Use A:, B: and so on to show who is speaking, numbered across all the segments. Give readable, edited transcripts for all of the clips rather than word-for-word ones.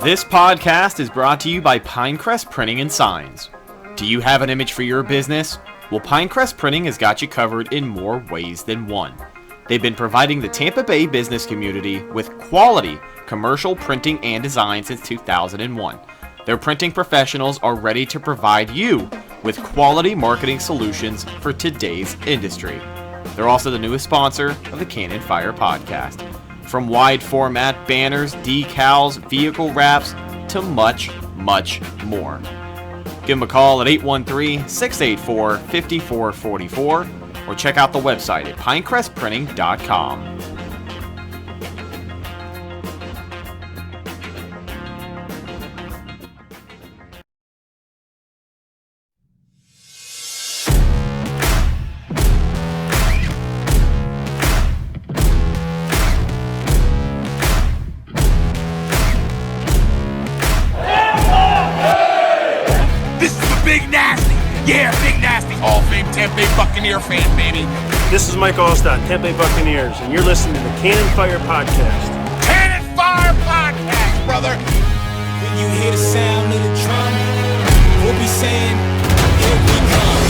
A: This podcast is brought to you by Pinecrest Printing and Signs. Do you have an image for your business? Well, Pinecrest Printing has got you covered in more ways than one. They've been providing the Tampa Bay business community with quality commercial printing and design since 2001. Their printing professionals are ready to provide you with quality marketing solutions for today's industry. They're also the newest sponsor of the Cannon Fire podcast. From wide format banners, decals, vehicle wraps, to much, much more. Give them a call at 813-684-5444 or check out the website at pinecrestprinting.com.
B: Fan, baby.
C: This is Mike Allstott, Tampa Bay Buccaneers, and you're listening to the Cannon Fire Podcast.
B: Cannon Fire Podcast, brother!
D: When you hear the sound of the drum, we'll be saying, here we come.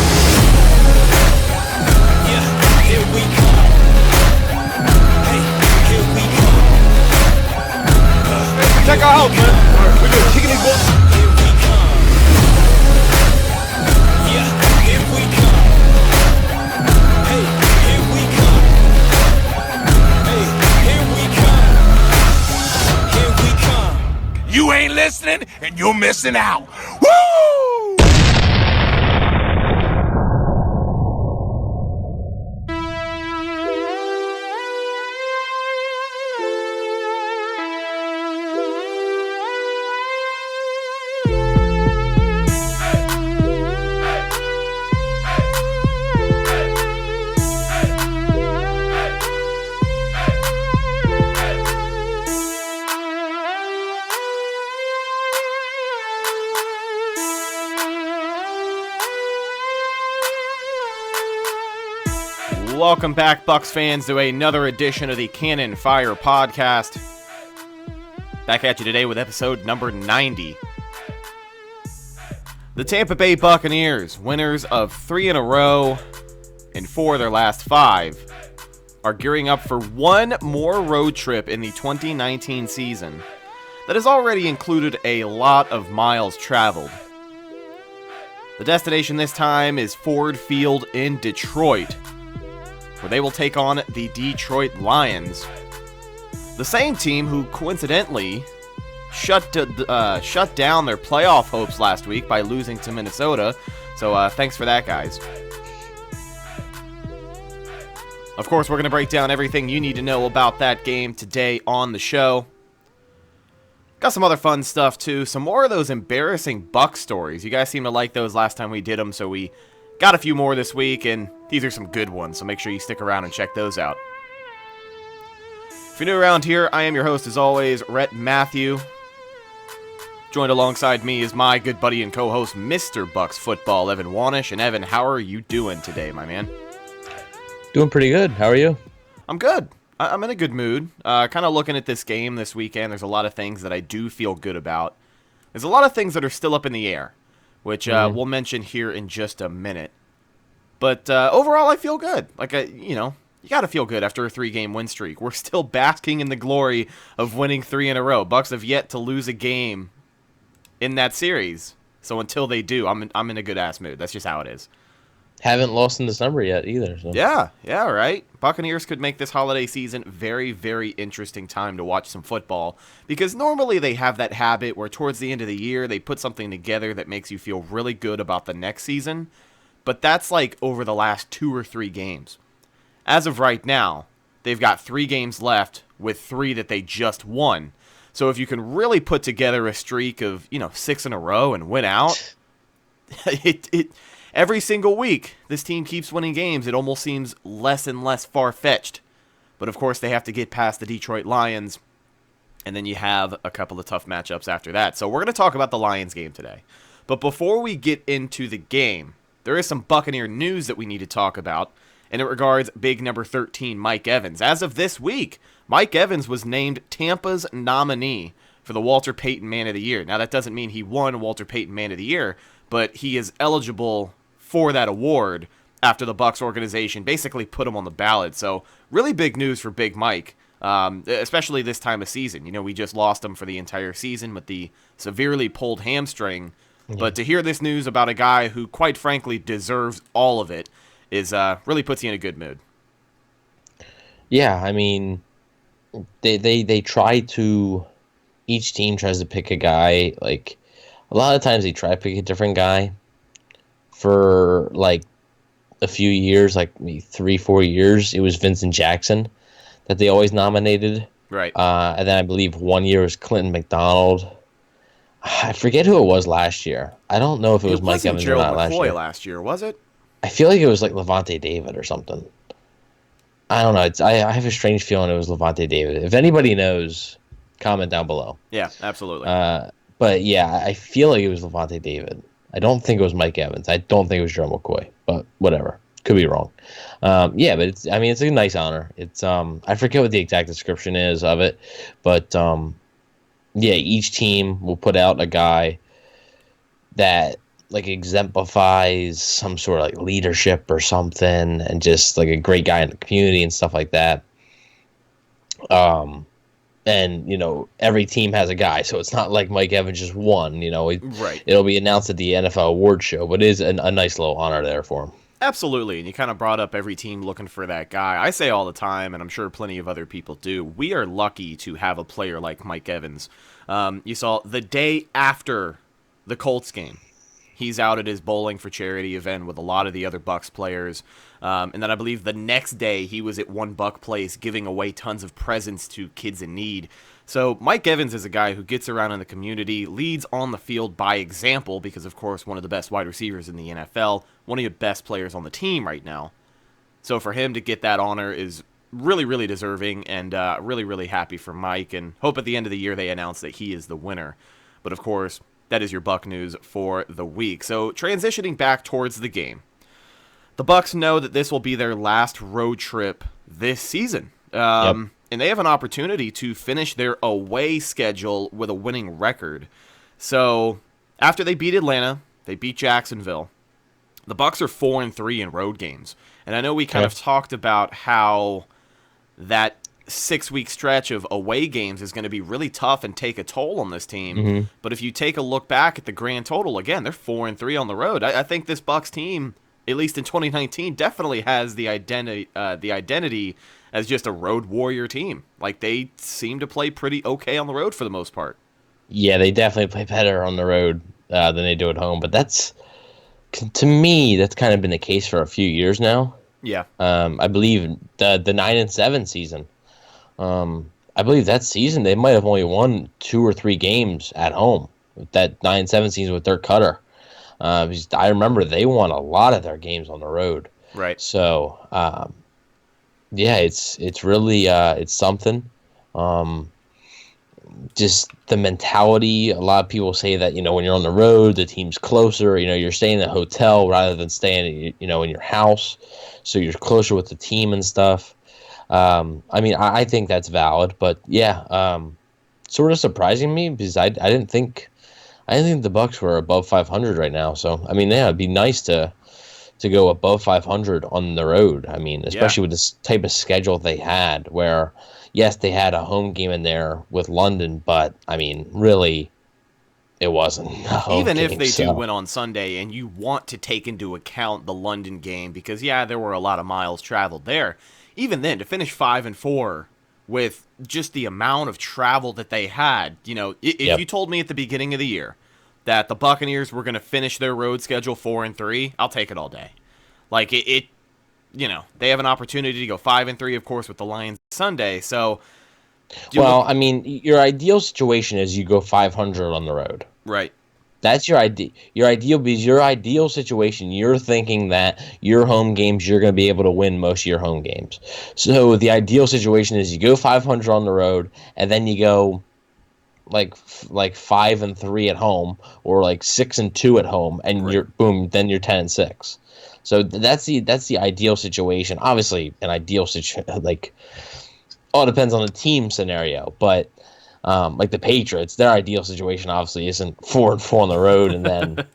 D: Yeah, here we come. Hey, here we come.
C: Check our house, man. All right, we're good. Kicking these balls.
D: Here we come. Yeah, here we come.
B: You ain't listening, and you're missing out. Woo!
A: Welcome back, Bucs fans, to another edition of the Cannon Fire Podcast. Back at you today with episode number 90. The Tampa Bay Buccaneers, winners of 3 in a row and 4 of their last 5, are gearing up for one more road trip in the 2019 season that has already included a lot of miles traveled. The destination this time is Ford Field in Detroit, where they will take on the Detroit Lions, the same team who coincidentally shut down their playoff hopes last week by losing to Minnesota. So thanks for that, guys. Of course, we're going to break down everything you need to know about that game today on the show. Got some other fun stuff too. Some more of those embarrassing Bucs stories. You guys seem to like those last time we did them, so we got a few more this week, and these are some good ones, so make sure you stick around and check those out. If you're new around here, I am your host, as always, Rhett Matthew. Joined alongside me is my good buddy and co-host, Mr. Bucs Football, Evan Wanish. And Evan, how are you doing today, my man?
E: Doing pretty good. How are you?
A: I'm good. I'm in a good mood. Kind of looking at this game this weekend, there's a lot of things that I do feel good about. There's a lot of things that are still up in the air, which we'll mention here in just a minute. But overall, I feel good. You got to feel good after a 3-game win streak. We're still basking in the glory of winning 3 in a row. Bucs have yet to lose a game in that series. So until they do, I'm in a good-ass mood. That's just how it is.
E: Haven't lost in December yet either. So.
A: Yeah, right. Buccaneers could make this holiday season very, very interesting time to watch some football, because normally they have that habit where towards the end of the year they put something together that makes you feel really good about the next season, but that's like over the last 2 or 3 games. As of right now, they've got 3 games left with 3 that they just won. So if you can really put together a streak of, 6 in a row and win out, every single week, this team keeps winning games. It almost seems less and less far-fetched. But, of course, they have to get past the Detroit Lions, and then you have a couple of tough matchups after that. So we're going to talk about the Lions game today. But before we get into the game, there is some Buccaneer news that we need to talk about, and it regards big number 13, Mike Evans. As of this week, Mike Evans was named Tampa's nominee for the Walter Payton Man of the Year. Now, that doesn't mean he won Walter Payton Man of the Year, but he is eligible for that award after the Bucs organization basically put him on the ballot. So really big news for Big Mike, especially this time of season. You know, we just lost him for the entire season with the severely pulled hamstring. Yeah. But to hear this news about a guy who, quite frankly, deserves all of it is really puts you in a good mood.
E: Yeah, I mean, they try to, each team tries to pick a guy. Like, a lot of times they try to pick a different guy for, like, a few years, like maybe 3-4 years. It was Vincent Jackson that they always nominated.
A: Right.
E: And then I believe 1 year was Clinton McDonald. I forget who it was last year. I don't know if it was Mike Evans or not
A: last year, was it?
E: I feel like it was like Levante David or something. I don't know. I have a strange feeling it was Levante David. If anybody knows, comment down below.
A: Yeah, absolutely.
E: But yeah, I feel like it was Levante David. I don't think it was Mike Evans. I don't think it was Joe McCoy. But whatever, could be wrong. Yeah, but it's a nice honor. It's I forget what the exact description is of it, but yeah, each team will put out a guy that like exemplifies some sort of like leadership or something, and just like a great guy in the community and stuff like that. And you know, every team has a guy, so it's not like Mike Evans just won. You know,
A: right? It'll
E: be announced at the NFL award show, but it is a nice little honor there for him.
A: Absolutely, and you kind of brought up every team looking for that guy. I say all the time, and I'm sure plenty of other people do, we are lucky to have a player like Mike Evans. You saw the day after the Colts game, he's out at his bowling for charity event with a lot of the other Bucs players. And then I believe the next day he was at One Buck Place giving away tons of presents to kids in need. So Mike Evans is a guy who gets around in the community, leads on the field by example because, of course, one of the best wide receivers in the NFL, one of your best players on the team right now. So for him to get that honor is really, really deserving, and really, really happy for Mike, and hope at the end of the year they announce that he is the winner. But, of course, that is your Buck news for the week. So transitioning back towards the game. The Bucs know that this will be their last road trip this season.
E: Yep.
A: And they have an opportunity to finish their away schedule with a winning record. So after they beat Atlanta, they beat Jacksonville. The Bucs are 4-3 in road games. And I know we kind of talked about how that 6-week stretch of away games is going to be really tough and take a toll on this team.
E: Mm-hmm.
A: But if you take a look back at the grand total, again, they're 4-3 on the road. I think this Bucs team, at least in 2019, definitely has the identity as just a road warrior team. Like, they seem to play pretty okay on the road for the most part.
E: Yeah, they definitely play better on the road than they do at home. But to me, that's kind of been the case for a few years now.
A: Yeah.
E: I believe the 9-7 season. I believe that season they might have only won 2 or 3 games at home. That 9-7 season with Dirk Cutter. I remember they won a lot of their games on the road.
A: Right.
E: So, yeah, it's really it's something. Just the mentality. A lot of people say that, you know, when you're on the road, the team's closer. You know, you're staying in a hotel rather than staying, you know, in your house, so you're closer with the team and stuff. I mean, I think that's valid, but yeah, sort of surprising me because I didn't think the Bucs were above 500 right now. So I mean, yeah, it'd be nice to go above 500 on the road. I mean, especially with this type of schedule they had, where yes, they had a home game in there with London, but I mean, really, it wasn't a home
A: even
E: game,
A: if they do win on Sunday, and you want to take into account the London game because there were a lot of miles traveled there. Even then, to finish 5-4 with just the amount of travel that they had, you know, if you told me at the beginning of the year that the Buccaneers were going to finish their road schedule 4-3, I'll take it all day. Like it, you know, they have an opportunity to go 5-3, of course, with the Lions Sunday. So,
E: I mean, your ideal situation is you go 500 on the road,
A: right?
E: That's your ideal. Because your ideal situation, you're thinking that your home games, you're going to be able to win most of your home games. So the ideal situation is you go 500 on the road, and then you go like 5-3 at home, or like 6-2 at home, and you're boom. Then you're 10-6. So that's the ideal situation. Obviously, an ideal situation, like, all depends on the team scenario, but Like the Patriots, their ideal situation obviously isn't 4-4 on the road, and then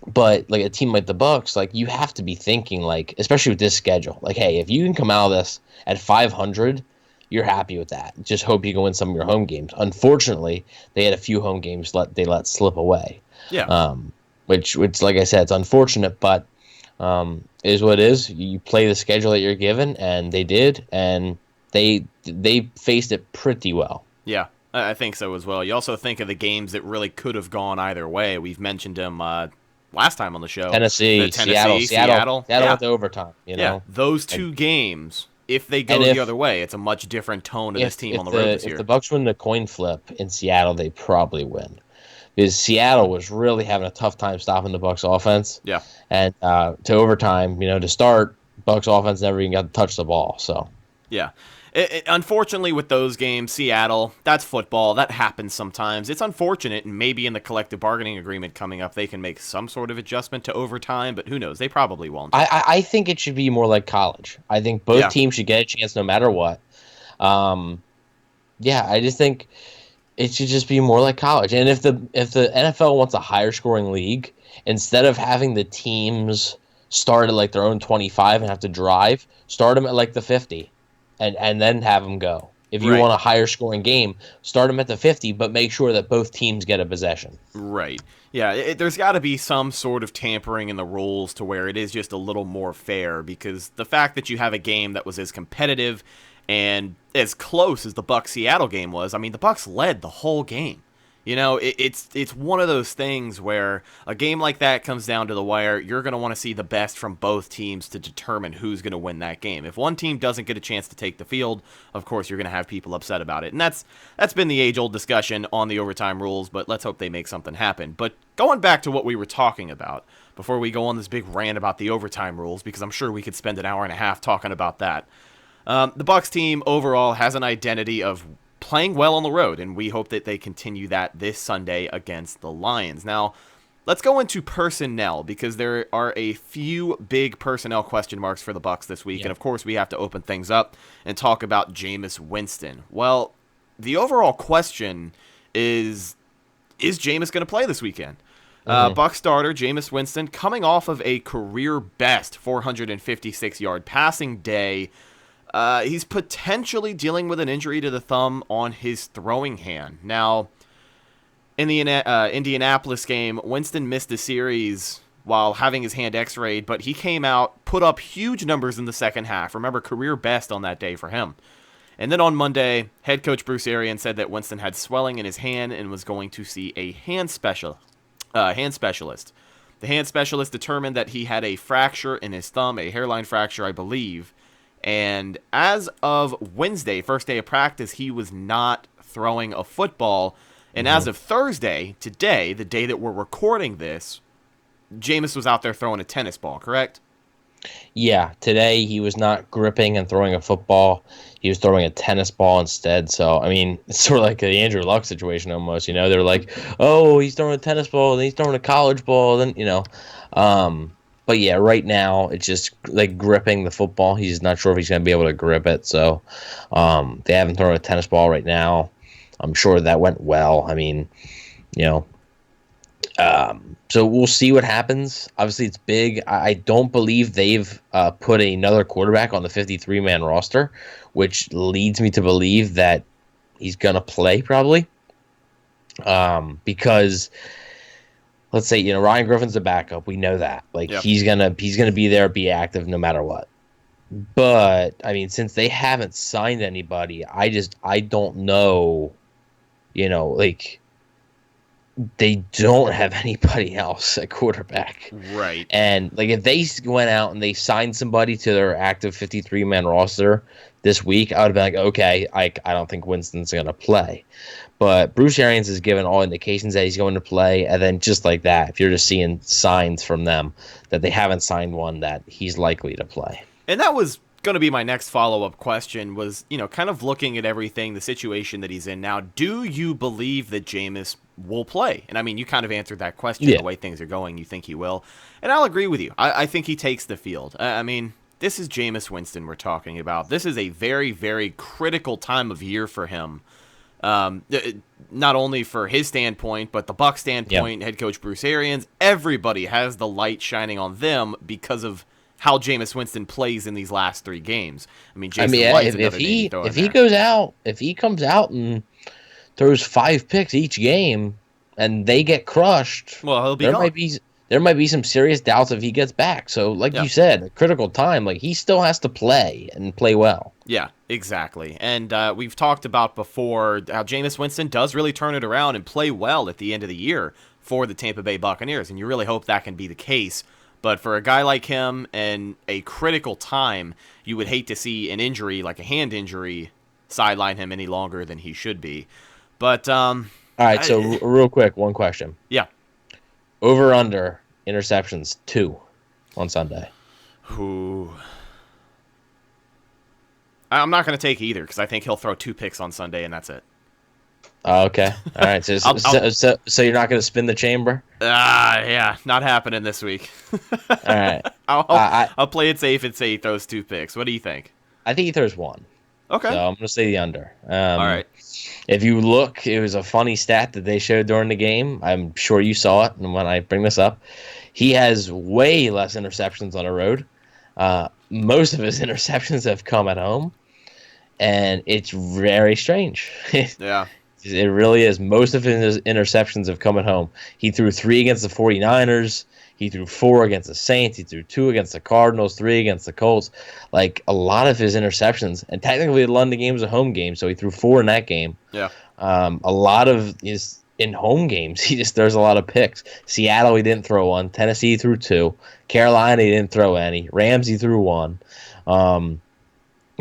E: but like a team like the Bucs, like you have to be thinking like, especially with this schedule, like, hey, if you can come out of this at 500, you're happy with that. Just hope you can win some of your home games. Unfortunately, they had a few home games they let slip away.
A: Yeah.
E: Which like I said, it's unfortunate, but it is what it is. You play the schedule that you're given, and they did, and they faced it pretty well.
A: Yeah, I think so as well. You also think of the games that really could have gone either way. We've mentioned them last time on the show.
E: Tennessee, Seattle went to overtime.
A: Yeah, those two games, if they go the other way, it's a much different tone of this team on the road this year.
E: If the Bucs win the coin flip in Seattle, they probably win. Because Seattle was really having a tough time stopping the Bucs offense.
A: Yeah.
E: And to overtime, to start, Bucs offense never even got to touch the ball. So.
A: Yeah. Unfortunately, with those games, Seattle, that's football. That happens sometimes. It's unfortunate, and maybe in the collective bargaining agreement coming up, they can make some sort of adjustment to overtime, but who knows? They probably won't.
E: I think it should be more like college. I think both teams should get a chance no matter what. I just think it should just be more like college. And if the NFL wants a higher scoring league, instead of having the teams start at like their own 25 and have to drive, start them at like the 50. And then have them go. If you want a higher scoring game, start them at the 50, but make sure that both teams get a possession.
A: Right. Yeah, there's got to be some sort of tampering in the rules to where it is just a little more fair, because the fact that you have a game that was as competitive and as close as the Bucs-Seattle game was, I mean, the Bucs led the whole game. It's one of those things where a game like that comes down to the wire. You're going to want to see the best from both teams to determine who's going to win that game. If one team doesn't get a chance to take the field, of course, you're going to have people upset about it. And that's been the age-old discussion on the overtime rules, but let's hope they make something happen. But going back to what we were talking about, before we go on this big rant about the overtime rules, because I'm sure we could spend an hour and a half talking about that, the Bucs team overall has an identity of playing well on the road, and we hope that they continue that this Sunday against the Lions. Now, let's go into personnel, because there are a few big personnel question marks for the Bucs this week, and of course we have to open things up and talk about Jameis Winston. Well, the overall question is Jameis going to play this weekend? Bucs starter Jameis Winston, coming off of a career-best 456-yard passing day. He's potentially dealing with an injury to the thumb on his throwing hand. Now, in the Indianapolis game, Winston missed the series while having his hand x-rayed, but he came out, put up huge numbers in the second half. Remember, career best on that day for him. And then on Monday, head coach Bruce Arians said that Winston had swelling in his hand and was going to see a hand specialist. The hand specialist determined that he had a fracture in his thumb, a hairline fracture, I believe. And as of Wednesday, first day of practice, he was not throwing a football. And as of Thursday, today, the day that we're recording this, Jameis was out there throwing a tennis ball, correct?
E: Yeah, today he was not gripping and throwing a football. He was throwing a tennis ball instead. So, I mean, it's sort of like the Andrew Luck situation almost, They're like, oh, he's throwing a tennis ball, then he's throwing a college ball, then, But yeah, right now it's just like gripping the football. He's not sure if he's going to be able to grip it. So they haven't thrown a tennis ball right now. I'm sure that went well. I mean, so we'll see what happens. Obviously, it's big. I don't believe they've put another quarterback on the 53-man roster, which leads me to believe that he's going to play probably because – let's say, Ryan Griffin's the backup. We know that. He's gonna be there, be active no matter what. But I mean, since they haven't signed anybody, I don't know. They don't have anybody else at quarterback.
A: Right.
E: And if they went out and they signed somebody to their active 53-man roster this week, I would have been like, okay, I don't think Winston's gonna play. But Bruce Arians has given all indications that he's going to play, and then just like that, if you're just seeing signs from them that they haven't signed one, that he's likely to play.
A: And that was going to be my next follow-up question was, kind of looking at everything, the situation that he's in now, do you believe that Jameis will play? And I mean, you kind of answered that question, The way things are going, you think he will. And I'll agree with you. I think he takes the field. I mean, this is Jameis Winston we're talking about. This is a very, very critical time of year for him. Not only for his standpoint, but the Bucs standpoint, head coach Bruce Arians, everybody has the light shining on them because of how Jameis Winston plays in these last 3 games. I mean,
E: if he comes out and throws 5 picks each game and they get crushed,
A: well, he'll be
E: there
A: gone.
E: There might be some serious doubts if he gets back. So, like you said, a critical time, like he still has to play and play well.
A: Yeah, exactly. And we've talked about before how Jameis Winston does really turn it around and play well at the end of the year for the Tampa Bay Buccaneers, and you really hope that can be the case. But for a guy like him in a critical time, you would hate to see an injury, like a hand injury, sideline him any longer than he should be. But all
E: right, so real quick, one question.
A: Yeah.
E: Over under interceptions 2 on Sunday.
A: Ooh. I'm not going to take either because I think he'll throw 2 picks on Sunday and that's it.
E: Oh, okay. All right. So you're not going to spin the chamber?
A: Yeah, not happening this week.
E: All right.
A: I'll play it safe and say he throws 2 picks. What do you think?
E: I think he throws 1.
A: Okay.
E: So I'm going to say the under.
A: All right.
E: If you look, it was a funny stat that they showed during the game. I'm sure you saw it. And when I bring this up, he has way less interceptions on the road. Most of his interceptions have come at home. And it's very strange.
A: Yeah.
E: It really is. Most of his interceptions have come at home. He threw 3 against the 49ers. He threw 4 against the Saints. He threw 2 against the Cardinals, 3 against the Colts. Like, a lot of his interceptions, and technically the London game was a home game, so he threw 4 in that game.
A: Yeah.
E: A lot of his in home games, he just throws a lot of picks. Seattle, he didn't throw 1. Tennessee, he threw 2. Carolina, he didn't throw any. Rams, he threw 1.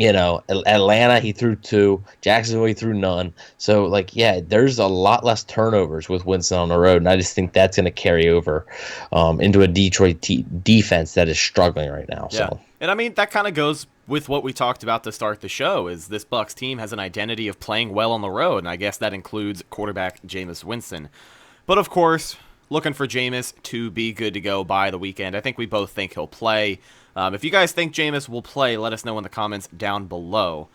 E: Atlanta, he threw 2. Jacksonville, he threw none. So, like, yeah, there's a lot less turnovers with Winston on the road, and I just think that's going to carry over into a Detroit defense that is struggling right now.
A: Yeah.
E: So.
A: And, I mean, that kind of goes with what we talked about to start the show, is this Bucs team has an identity of playing well on the road, and I guess that includes quarterback Jameis Winston. But, of course, looking for Jameis to be good to go by the weekend. I think we both think he'll play. If you guys think Jameis will play, let us know in the comments down below.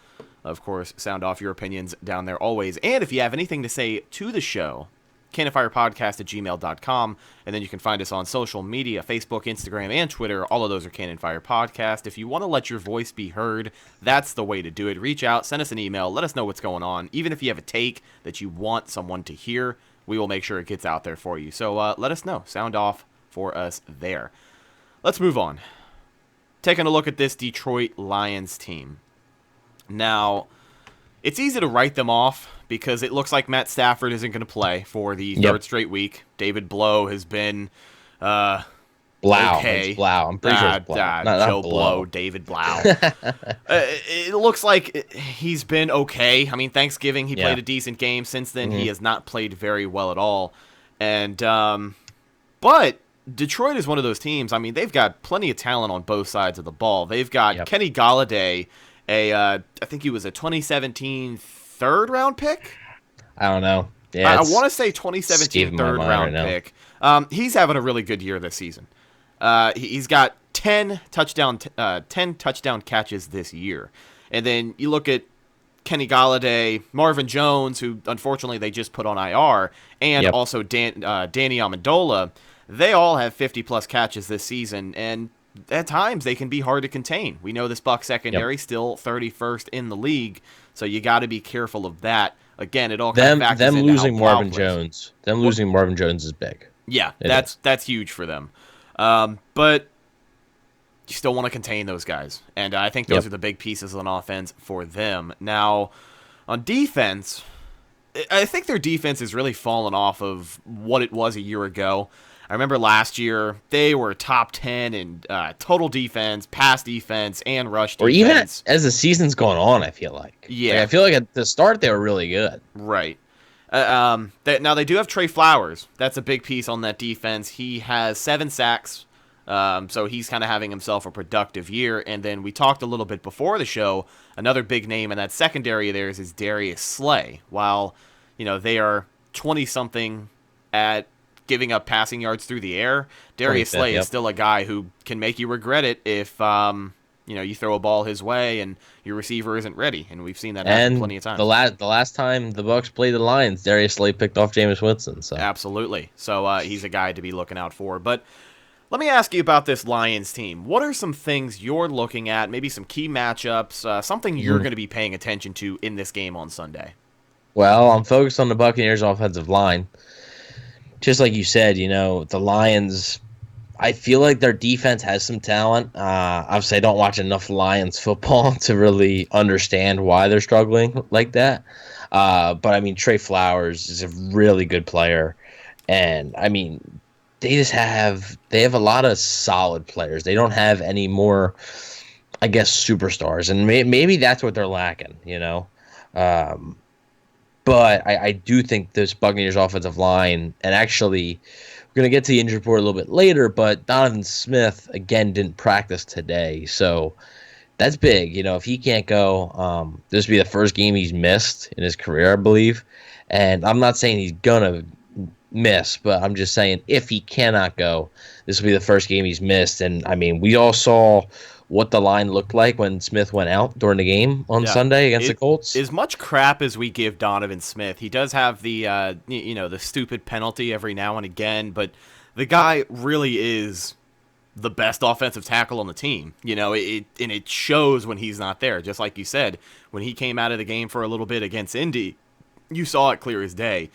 A: Of course, sound off your opinions down there always. And if you have anything to say to the show, canonfirepodcast@gmail.com. And then you can find us on social media, Facebook, Instagram, and Twitter. All of those are Cannon Fire Podcast. If you want to let your voice be heard, that's the way to do it. Reach out, send us an email, let us know what's going on. Even if you have a take that you want someone to hear, we will make sure it gets out there for you. So let us know. Sound off for us there. Let's move on. Taking a look at this Detroit Lions team. Now, it's easy to write them off because it looks like Matt Stafford isn't going to play for the third straight week. David Blough has been
E: Blau.
A: okay.
E: It's Blau. I'm pretty sure it's Blau. Not
A: Joe Blow, David Blough. It looks like he's been okay. I mean, Thanksgiving, he played a decent game. Since then, he has not played very well at all. And, but Detroit is one of those teams. I mean, they've got plenty of talent on both sides of the ball. They've got Kenny Golladay, I think he was a 2017 third-round pick.
E: I don't know. Yeah,
A: I want to say 2017 third-round pick. He's having a really good year this season. He's got 10 touchdown catches this year. And then you look at Kenny Golladay, Marvin Jones, who unfortunately they just put on IR, and also Danny Amendola. They all have 50-plus catches this season, and at times they can be hard to contain. We know this Bucs secondary still 31st in the league, so you got to be careful of that. Again, it all kind of factors into
E: losing
A: how
E: Marvin
A: Blau
E: Jones. Them losing Marvin Jones is big.
A: Yeah, that's huge for them. But you still want to contain those guys, and I think those are the big pieces on offense for them. Now, on defense, I think their defense has really fallen off of what it was a year ago. I remember last year, they were top 10 in total defense, pass defense, and rush defense.
E: Or even as the season's gone on, I feel like.
A: Yeah.
E: Like, I feel like at the start, they were really good.
A: Right. Now, they do have Trey Flowers. That's a big piece on that defense. He has 7 sacks, so he's kind of having himself a productive year. And then we talked a little bit before the show, another big name in that secondary of theirs is Darius Slay. While, they are 20-something at giving up passing yards through the air, Darius Slay is still a guy who can make you regret it if you throw a ball his way and your receiver isn't ready, and we've seen that happen plenty of times.
E: The last time the Bucs played the Lions, Darius Slay picked off Jameis Winston. So
A: absolutely. So he's a guy to be looking out for. But let me ask you about this Lions team. What are some things you're looking at, maybe some key matchups, something you're going to be paying attention to in this game on Sunday?
E: Well, I'm focused on the Buccaneers offensive line. Just like you said, the Lions, I feel like their defense has some talent. Obviously, I don't watch enough Lions football to really understand why they're struggling like that. But, I mean, Trey Flowers is a really good player. And, I mean, they have a lot of solid players. They don't have any more, I guess, superstars. And maybe that's what they're lacking, But I do think this Buccaneers offensive line, and actually we're going to get to the injury report a little bit later, but Donovan Smith, again, didn't practice today. So that's big. If he can't go, this will be the first game he's missed in his career, I believe. And I'm not saying he's going to miss, but I'm just saying if he cannot go, this will be the first game he's missed. And, I mean, we all saw what the line looked like when Smith went out during the game on Sunday against the Colts.
A: As much crap as we give Donovan Smith, he does have the the stupid penalty every now and again, but the guy really is the best offensive tackle on the team. It shows when he's not there. Just like you said, when he came out of the game for a little bit against Indy, you saw it clear as day.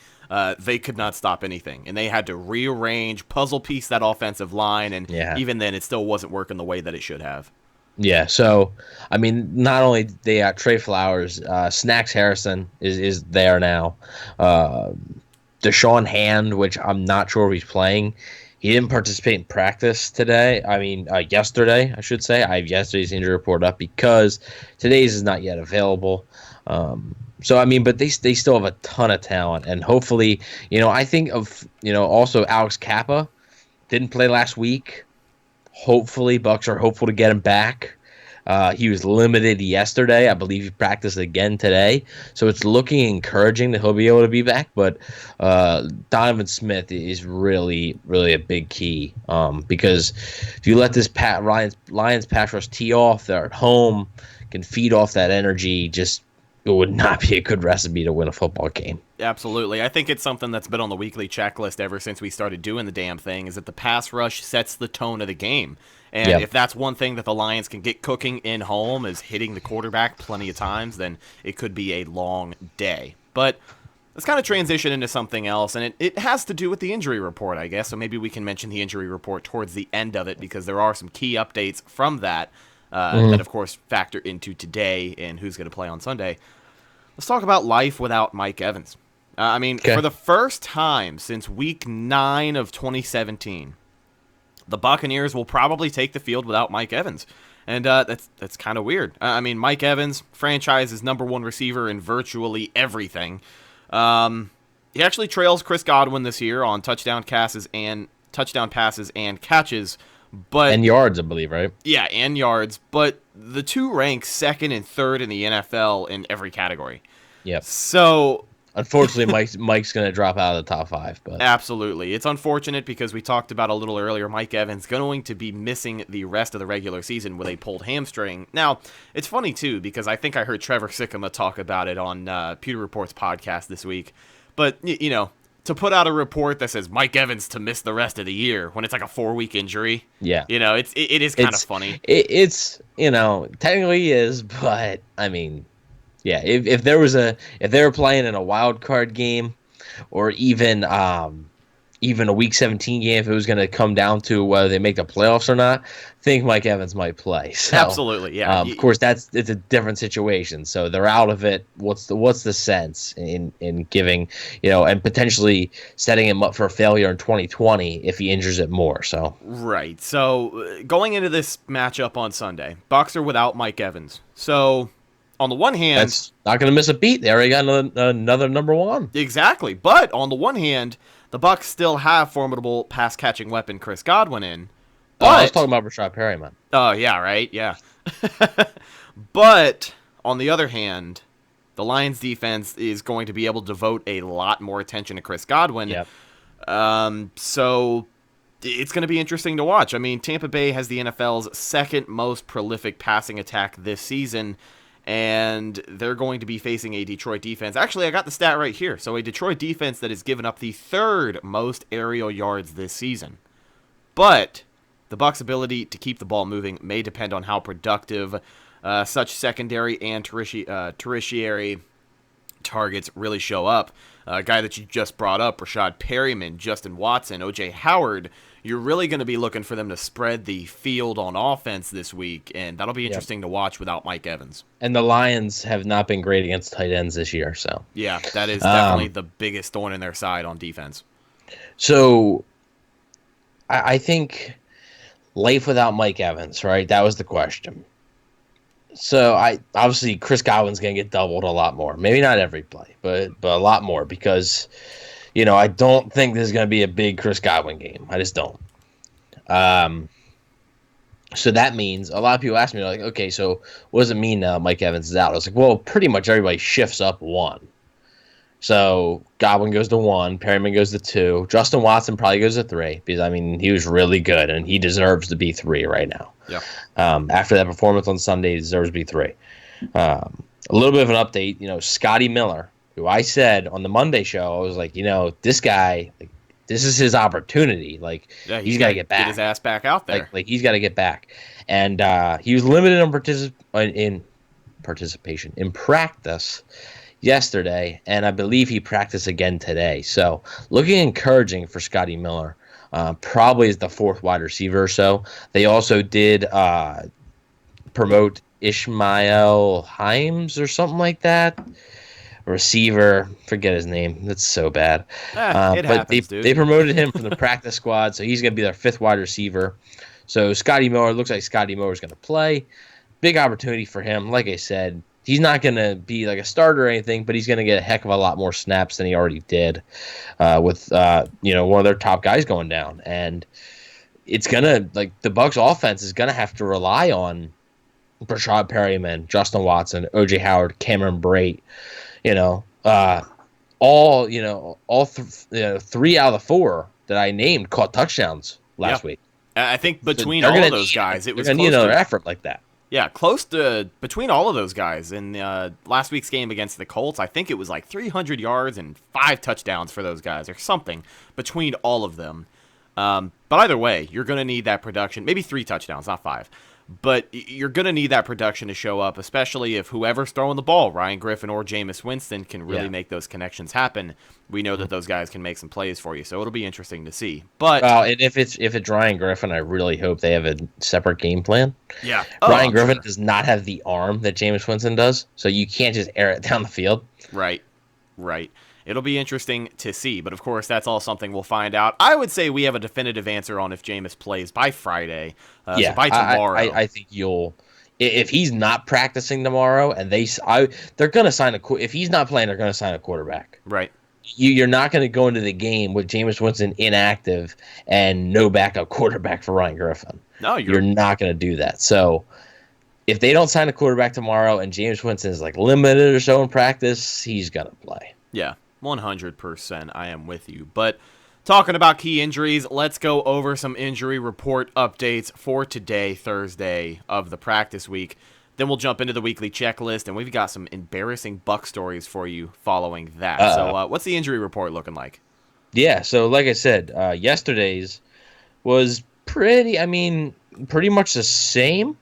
A: They could not stop anything, and they had to rearrange, puzzle piece that offensive line, and even then it still wasn't working the way that it should have.
E: Yeah, so, I mean, not only they got Trey Flowers, Snacks Harrison is there now. Deshaun Hand, which I'm not sure if he's playing. He didn't participate in practice today. I mean, yesterday, I should say. I have yesterday's injury report up because today's is not yet available. So, I mean, but they still have a ton of talent. And hopefully, I think of, also Alex Kappa didn't play last week. Hopefully, Bucs are hopeful to get him back. He was limited yesterday. I believe he practiced again today. So it's looking encouraging that he'll be able to be back. But Donovan Smith is really, really a big key because if you let this Lions pass rush tee off, they're at home, can feed off that energy, it would not be a good recipe to win a football game.
A: Absolutely. I think it's something that's been on the weekly checklist ever since we started doing the damn thing, is that the pass rush sets the tone of the game. And if that's one thing that the Lions can get cooking in home, is hitting the quarterback plenty of times, then it could be a long day. But let's kind of transition into something else, and it has to do with the injury report, I guess. So maybe we can mention the injury report towards the end of it, because there are some key updates from that that, of course, factor into today and who's going to play on Sunday. Let's talk about life without Mike Evans. For the first time since Week 9 of 2017, the Buccaneers will probably take the field without Mike Evans. And that's kind of weird. Mike Evans, franchise's #1 receiver in virtually everything. He actually trails Chris Godwin this year on touchdown passes and catches. And
E: yards, I believe, right?
A: Yeah, and yards. But the two rank second and third in the NFL in every category.
E: Yep.
A: So,
E: unfortunately, Mike's going to drop out of the top 5. But
A: absolutely. It's unfortunate because we talked about a little earlier, Mike Evans going to be missing the rest of the regular season with a pulled hamstring. Now, it's funny, too, because I think I heard Trevor Sikkema talk about it on Pewter Report's podcast this week. But, to put out a report that says Mike Evans to miss the rest of the year when it's like a 4-week injury.
E: Yeah.
A: It is kind of funny.
E: It's technically he is, but I mean, yeah, if they were playing in a wild card game or even a Week 17 game, if it was going to come down to whether they make the playoffs or not, I think Mike Evans might play. So,
A: absolutely, yeah.
E: Of course, it's a different situation. So they're out of it. What's the sense in giving, and potentially setting him up for failure in 2020 if he injures it more? So
A: right. So going into this matchup on Sunday, Bucs are without Mike Evans. So on the one hand,
E: that's not going to miss a beat. They already got another #1.
A: Exactly. But on the one hand, the Bucs still have formidable pass-catching weapon Chris Godwin in. But,
E: I was talking about Rashad Perryman.
A: Oh, yeah, right? Yeah. But, on the other hand, the Lions defense is going to be able to devote a lot more attention to Chris Godwin.
E: Yep.
A: So, It's going to be interesting to watch. I mean, Tampa Bay has the NFL's second most prolific passing attack this season, and they're going to be facing a Detroit defense. Actually, I got the stat right here. So a Detroit defense that has given up the third most aerial yards this season. But the Bucs' ability to keep the ball moving may depend on how productive such secondary and tertiary targets really show up. A guy that you just brought up, Rashad Perryman, Justin Watson, O.J. Howard, you're really going to be looking for them to spread the field on offense this week, and that'll be interesting to watch without Mike Evans.
E: And the Lions have not been great against tight ends this year, so.
A: Yeah, that is definitely the biggest thorn in their side on defense.
E: So, I think life without Mike Evans, right? That was the question. So obviously Chris Godwin's going to get doubled a lot more. Maybe not every play, but a lot more because, I don't think this is going to be a big Chris Godwin game. I just don't. So that means a lot of people ask me, like, okay, so what does it mean now Mike Evans is out? I was like, well, pretty much everybody shifts up one. So Godwin goes to 1, Perryman goes to 2, Justin Watson probably goes to 3 because, he was really good and he deserves to be 3 right now.
A: Yeah.
E: After that performance on Sunday, he deserves to be 3. A little bit of an update, Scotty Miller, who I said on the Monday show, I was like, this guy, like, this is his opportunity. Like,
A: yeah,
E: he's got to get back.
A: Get his ass back out there.
E: Like he's got to get back. And he was limited in participation in practice yesterday, and I believe he practiced again today. So looking encouraging for Scotty Miller. Probably is the 4th wide receiver or so. They also did promote Ishmael Himes or something like that. Receiver, forget his name. That's so bad.
A: It happens, dude.
E: They promoted him from the practice squad, so he's going to be their 5th wide receiver. So Scotty Miller, looks like Scotty Miller is going to play. Big opportunity for him. Like I said, he's not going to be like a starter or anything, but he's going to get a heck of a lot more snaps than he already did with one of their top guys going down. And it's going to, like, the Bucs offense is going to have to rely on Rashad Perryman, Justin Watson, O.J. Howard, Cameron Brate, all 3 out of the 4 that I named caught touchdowns last week.
A: I think between all of those guys, it was
E: going to need another effort like that.
A: Yeah, close to between all of those guys in last week's game against the Colts. I think it was like 300 yards and 5 touchdowns for those guys or something between all of them. But either way, you're going to need that production. Maybe 3 touchdowns, not 5. But you're going to need that production to show up, especially if whoever's throwing the ball, Ryan Griffin or Jameis Winston, can really make those connections happen. We know that those guys can make some plays for you, so it'll be interesting to see. But
E: and if it's Ryan Griffin, I really hope they have a separate game plan.
A: Yeah,
E: Ryan Griffin does not have the arm that Jameis Winston does, so you can't just air it down the field.
A: Right. It'll be interesting to see, but of course, that's all something we'll find out. I would say we have a definitive answer on if Jameis plays by Friday. So by tomorrow.
E: I think you'll. If he's not practicing tomorrow, and they're going to sign if he's not playing, they're going to sign a quarterback.
A: Right.
E: You're not going to go into the game with Jameis Winston inactive and no backup quarterback for Ryan Griffin.
A: No,
E: you're not going to do that. So if they don't sign a quarterback tomorrow and Jameis Winston is like limited or so in practice, he's going to play.
A: Yeah. 100%, I am with you. But talking about key injuries, let's go over some injury report updates for today, Thursday of the practice week. Then we'll jump into the weekly checklist, and we've got some embarrassing Buck stories for you following that. So what's the injury report looking like?
E: Yeah, so like I said, yesterday's was pretty much the same.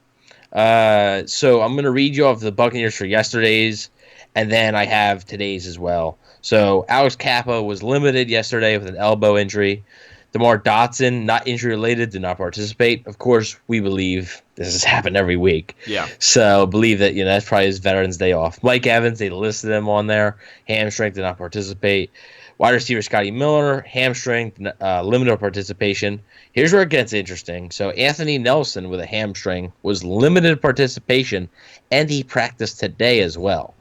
E: So I'm going to read you off the Buccaneers for yesterday's, and then I have today's as well. So Alex Kappa was limited yesterday with an elbow injury. DeMar Dotson, not injury-related, did not participate. Of course, we believe this has happened every week.
A: Yeah.
E: So believe that that's probably his Veterans Day off. Mike Evans, they listed him on there. Hamstring, did not participate. Wide receiver Scotty Miller, hamstring, limited participation. Here's where it gets interesting. So Anthony Nelson with a hamstring was limited participation, and he practiced today as well.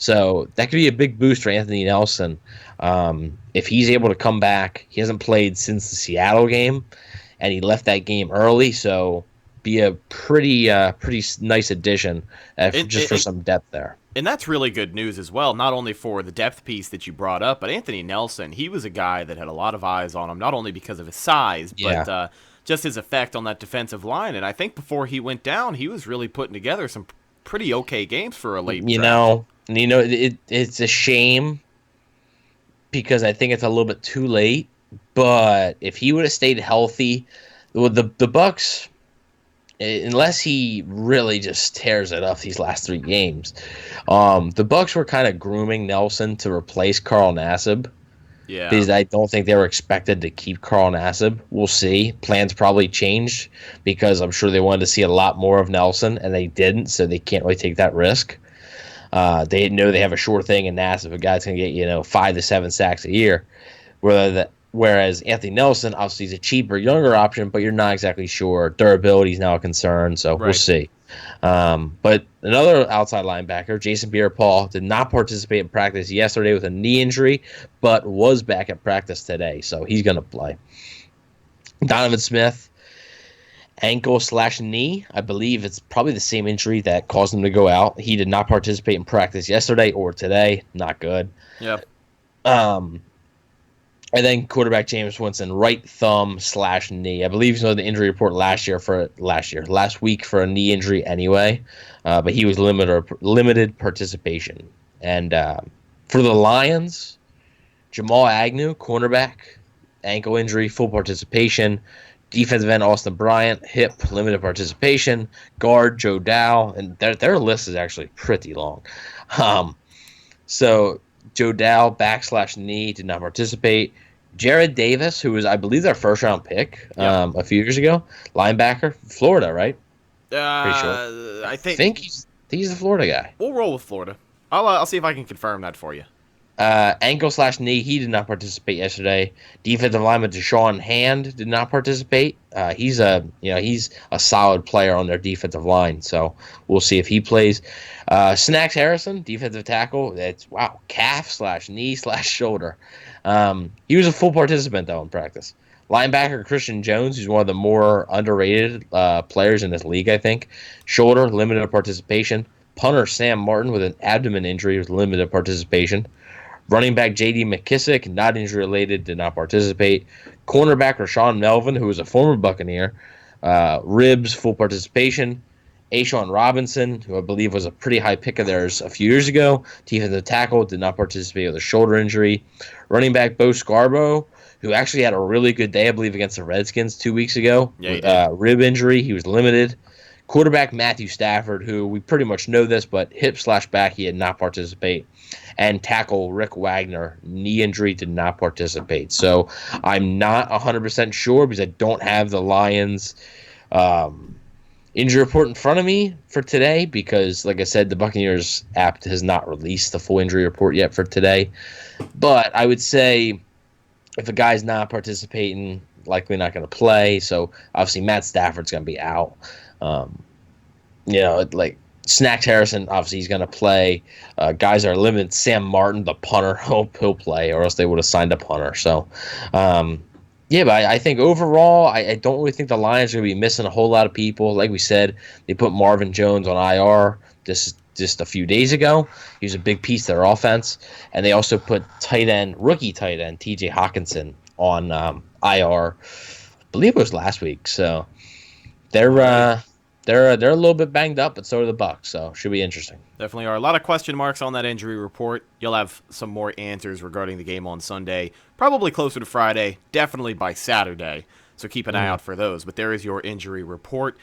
E: So that could be a big boost for Anthony Nelson. If he's able to come back, he hasn't played since the Seattle game, and he left that game early. So be a pretty nice addition just for some depth there.
A: And that's really good news as well, not only for the depth piece that you brought up, but Anthony Nelson, he was a guy that had a lot of eyes on him, not only because of his size, but just his effect on that defensive line. And I think before he went down, he was really putting together some pretty okay games for a late draft.
E: It's a shame because I think it's a little bit too late. But if he would have stayed healthy, the Bucs, unless he really just tears it up these last 3 games, the Bucs were kind of grooming Nelson to replace Carl Nassib.
A: Yeah.
E: Because I don't think they were expected to keep Carl Nassib. We'll see. Plans probably changed because I'm sure they wanted to see a lot more of Nelson, and they didn't, so they can't really take that risk. They know they have a sure thing in Nassib. A guy's going to get 5 to 7 sacks a year. Whereas Anthony Nelson, obviously, is a cheaper, younger option, but you're not exactly sure. Durability is now a concern, so We'll see. But another outside linebacker, Jason Pierre-Paul, did not participate in practice yesterday with a knee injury, but was back at practice today, so he's going to play. Donovan Smith, ankle/knee. I believe it's probably the same injury that caused him to go out. He did not participate in practice yesterday or today. Not good.
A: Yep.
E: And then quarterback Jameis Winston, right thumb/knee. I believe he's on the injury report last week for a knee injury anyway. But he was limited participation. And for the Lions, Jamal Agnew, cornerback, ankle injury, full participation. Defensive end Austin Bryant, hip, limited participation. Guard Joe Dow, and their list is actually pretty long. So Joe Dow, back/knee, did not participate. Jared Davis, who was, I believe, their first-round pick a few years ago, linebacker, Florida, right? Pretty sure.
A: I think
E: he's the Florida guy.
A: We'll roll with Florida. I'll see if I can confirm that for you.
E: Ankle/knee, he did not participate yesterday. Defensive lineman Deshaun Hand did not participate. He's a solid player on their defensive line, so we'll see if he plays. Snacks Harrison, defensive tackle. That's calf/knee/shoulder. He was a full participant though in practice. Linebacker Christian Jones, who's one of the more underrated players in this league, I think. Shoulder, limited participation. Punter Sam Martin with an abdomen injury with limited participation. Running back J.D. McKissick, not injury-related, did not participate. Cornerback Rashawn Melvin, who was a former Buccaneer, ribs, full participation. Ashawn Robinson, who I believe was a pretty high pick of theirs a few years ago, defensive tackle, did not participate with a shoulder injury. Running back Bo Scarborough, who actually had a really good day, I believe, against the Redskins 2 weeks ago. Rib injury, he was limited. Quarterback Matthew Stafford, who we pretty much know this, but hip/back, he did not participate. And tackle Rick Wagner, knee injury, did not participate. So I'm not 100% sure because I don't have the Lions injury report in front of me for today because, like I said, the Buccaneers app has not released the full injury report yet for today. But I would say if a guy's not participating, likely not going to play. So obviously Matt Stafford's going to be out. Snacks Harrison, obviously he's going to play. Guys are limited. Sam Martin, the punter, hope he'll play, or else they would have signed a punter. So, but I think overall, I don't really think the Lions are going to be missing a whole lot of people. Like we said, they put Marvin Jones on IR just a few days ago. He was a big piece of their offense. And they also put rookie tight end, TJ Hawkinson on IR. I believe it was last week. So they're a little bit banged up, but so are the Bucs, so should be interesting.
A: Definitely are. A lot of question marks on that injury report. You'll have some more answers regarding the game on Sunday, probably closer to Friday, definitely by Saturday, so keep an eye out for those. But there is your injury report.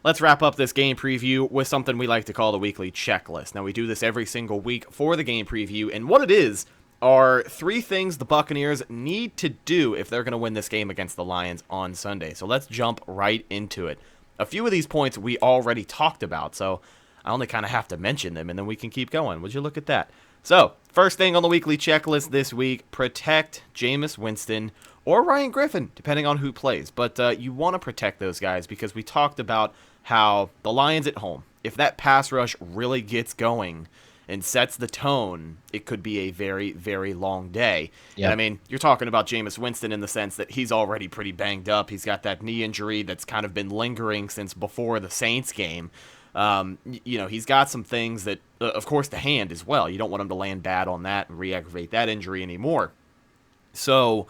A: Let's wrap up this game preview with something we like to call the weekly checklist. Now, we do this every single week for the game preview, and what it is are 3 things the Buccaneers need to do if they're going to win this game against the Lions on Sunday. So let's jump right into it. A few of these points we already talked about, so I only kind of have to mention them, and then we can keep going. Would you look at that? So, first thing on the weekly checklist this week, protect Jameis Winston or Ryan Griffin, depending on who plays. But you want to protect those guys because we talked about how the Lions at home, if that pass rush really gets going and sets the tone, it could be a very, very long day.
E: Yep.
A: And I mean, you're talking about Jameis Winston in the sense that he's already pretty banged up. He's got that knee injury that's kind of been lingering since before the Saints game. He's got some things that, of course, the hand as well. You don't want him to land bad on that and re-aggravate that injury anymore. So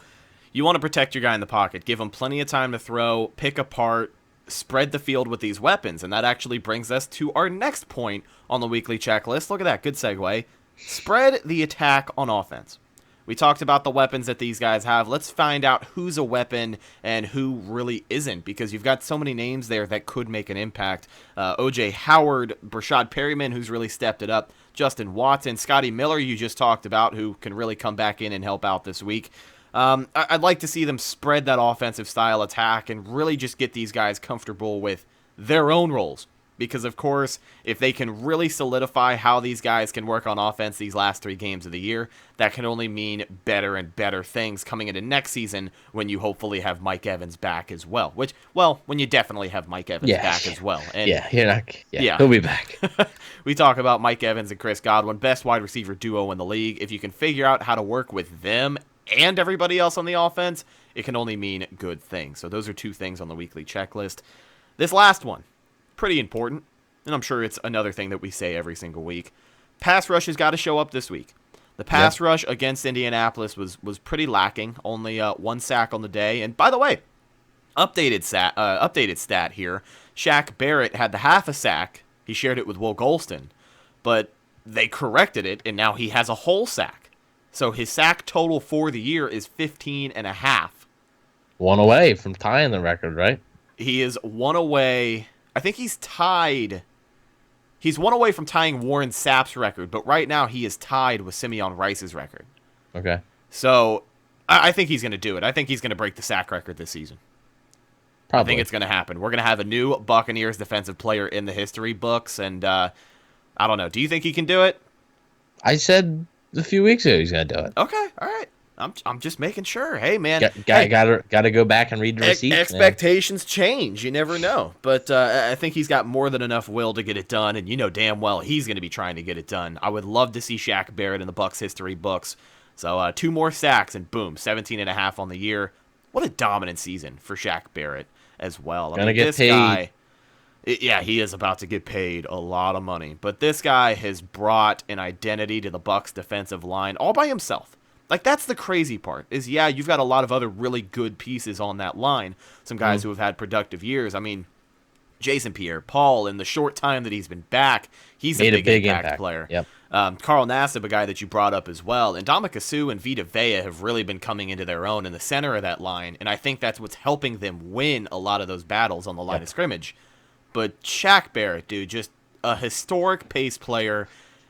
A: you want to protect your guy in the pocket, give him plenty of time to throw, pick apart, spread the field with these weapons. And that actually brings us to our next point on the weekly checklist. Look at that. Good segue. Spread the attack on offense. We talked about the weapons that these guys have. Let's find out who's a weapon and who really isn't, because you've got so many names there that could make an impact. O.J. Howard, Brashad Perryman, who's really stepped it up, Justin Watson, Scotty Miller, you just talked about, who can really come back in and help out this week. I'd like to see them spread that offensive style attack and really just get these guys comfortable with their own roles. Because, of course, if they can really solidify how these guys can work on offense these last 3 games of the year, that can only mean better and better things coming into next season when you hopefully have Mike Evans back as well. When you definitely have Mike Evans back as well. And
E: he'll be back.
A: We talk about Mike Evans and Chris Godwin, best wide receiver duo in the league. If you can figure out how to work with them and everybody else on the offense, it can only mean good things. So those are 2 things on the weekly checklist. This last one, pretty important, and I'm sure it's another thing that we say every single week. Pass rush has got to show up this week. The pass rush against Indianapolis was pretty lacking, only 1 sack on the day. And by the way, updated stat here, Shaq Barrett had the half a sack. He shared it with Will Golston, but they corrected it, and now he has a whole sack. So his sack total for the year is 15.5.
E: 1 away from tying the record, right?
A: He is 1 away. I think he's tied. He's 1 away from tying Warren Sapp's record, but right now he is tied with Simeon Rice's record.
E: Okay.
A: So I think he's going to do it. I think he's going to break the sack record this season.
E: Probably.
A: I think it's going to happen. We're going to have a new Buccaneers defensive player in the history books, and I don't know. Do you think he can do it?
E: I said a few weeks ago he's going to do it.
A: Okay, all right. I'm just making sure. Hey, man.
E: Got to go back and read the receipts.
A: Expectations change. You never know. But I think he's got more than enough will to get it done, and you know damn well he's going to be trying to get it done. I would love to see Shaq Barrett in the Bucs history books. So 2 more sacks, and boom, 17.5 on the year. What a dominant season for Shaq Barrett as well.
E: Gonna get paid.
A: Guy, he is about to get paid a lot of money. But this guy has brought an identity to the Bucs defensive line all by himself. Like, that's the crazy part, is, you've got a lot of other really good pieces on that line. Some guys who have had productive years. I mean, Jason Pierre-Paul, in the short time that he's been back, he's a big impact player.
E: Yep.
A: Carl Nassib, a guy that you brought up as well. And Ndamukong Suh and Vita Vea have really been coming into their own in the center of that line. And I think that's what's helping them win a lot of those battles on the line of scrimmage. But Shaq Barrett, dude, just a historic pace player.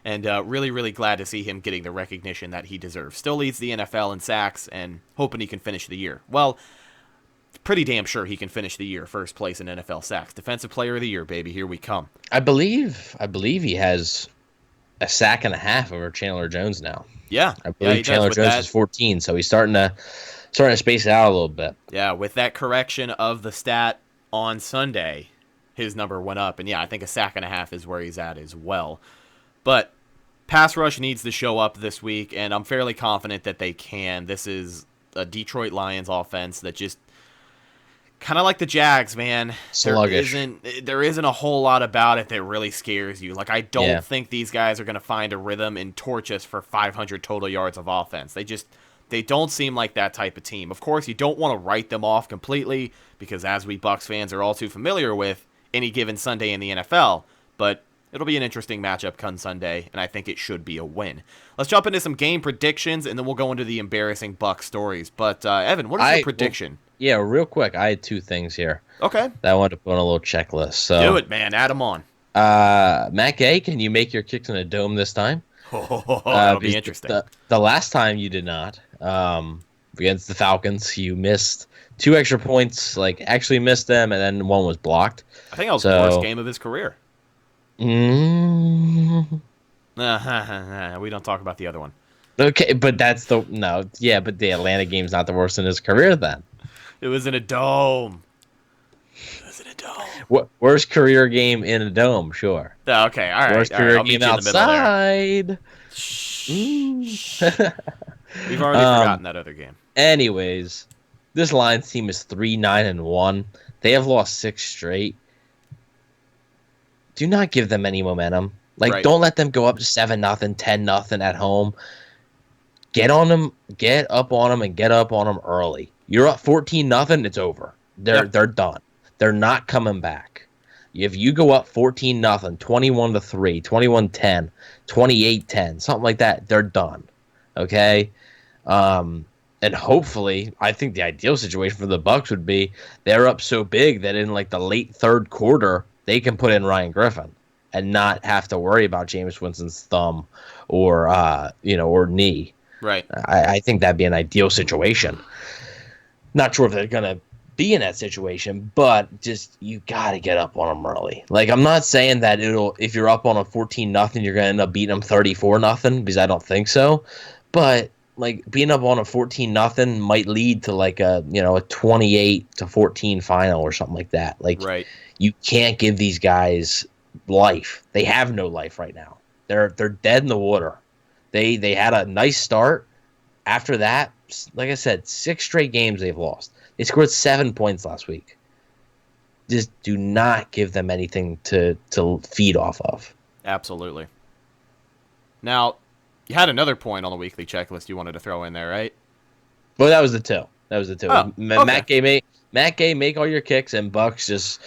A: And really, really glad to see him getting the recognition that he deserves. Still leads the NFL in sacks, and hoping he can finish the year. Well, pretty damn sure he can finish the year first place in NFL sacks. Defensive Player of the Year, baby. Here we come.
E: I believe he has a sack and a half over Chandler Jones now.
A: Yeah,
E: I believe Chandler Jones is 14, so he's starting to space it out a little bit.
A: Yeah, with that correction of the stat on Sunday, his number went up, and I think a sack and a half is where he's at as well. But pass rush needs to show up this week, and I'm fairly confident that they can. This is a Detroit Lions offense that just kind of like the Jags, man.
E: Sluggish.
A: There isn't a whole lot about it that really scares you. Like, I don't think these guys are going to find a rhythm and torch us for 500 total yards of offense. They don't seem like that type of team. Of course, you don't want to write them off completely because, as we Bucs fans are all too familiar with, any given Sunday in the NFL, but it'll be an interesting matchup come Sunday, and I think it should be a win. Let's jump into some game predictions, and then we'll go into the embarrassing Bucs stories. But, Evan, what is your prediction?
E: Real quick. I had 2 things here.
A: Okay.
E: That I wanted to put on a little checklist. So,
A: do it, man. Add them on.
E: Matt Gay, can you make your kicks in a dome this time?
A: That'll be interesting.
E: The last time you did not. Against the Falcons, you missed 2 extra points, actually missed them, and then 1 was blocked.
A: I think that was the worst game of his career. We don't talk about the other one.
E: Okay, but but the Atlanta game's not the worst in his career then.
A: It was in a dome. It was in a dome.
E: Worst career game in a dome, sure.
A: Okay, all right.
E: Worst
A: All right,
E: career
A: I'll meet
E: game
A: you in the middle there.
E: outside.
A: We've already forgotten that other game.
E: Anyways, this Lions team is 3-9-1. They have lost 6 straight. Do not give them any momentum.
A: Right.
E: Don't let them go up to 7-0, 10-0 at home. Get on them, get up on them, and get up on them early. You're up 14-0, it's over. They're done. They're not coming back. If you go up 14-0, 21-3, 21-10, 28-10, something like that, they're done. Okay? And hopefully, I think the ideal situation for the Bucs would be they're up so big that in the late third quarter, they can put in Ryan Griffin and not have to worry about Jameis Winston's thumb or or knee.
A: Right.
E: I think that'd be an ideal situation. Not sure if they're gonna be in that situation, but just you got to get up on them early. I'm not saying that if you're up on a 14-0, you're gonna end up beating them 34-0 because I don't think so, but being up on a 14-0 might lead to a 28-14 final or something like that.
A: Right.
E: You can't give these guys life. They have no life right now. They're dead in the water. They had a nice start. After that, like I said, 6 straight games they've lost. They scored 7 points last week. Just do not give them anything to feed off of.
A: Absolutely. Now, you had another point on the weekly checklist you wanted to throw in there, right?
E: Well, that was the two. Oh,
A: okay.
E: Matt Gay, make all your kicks, and Bucs just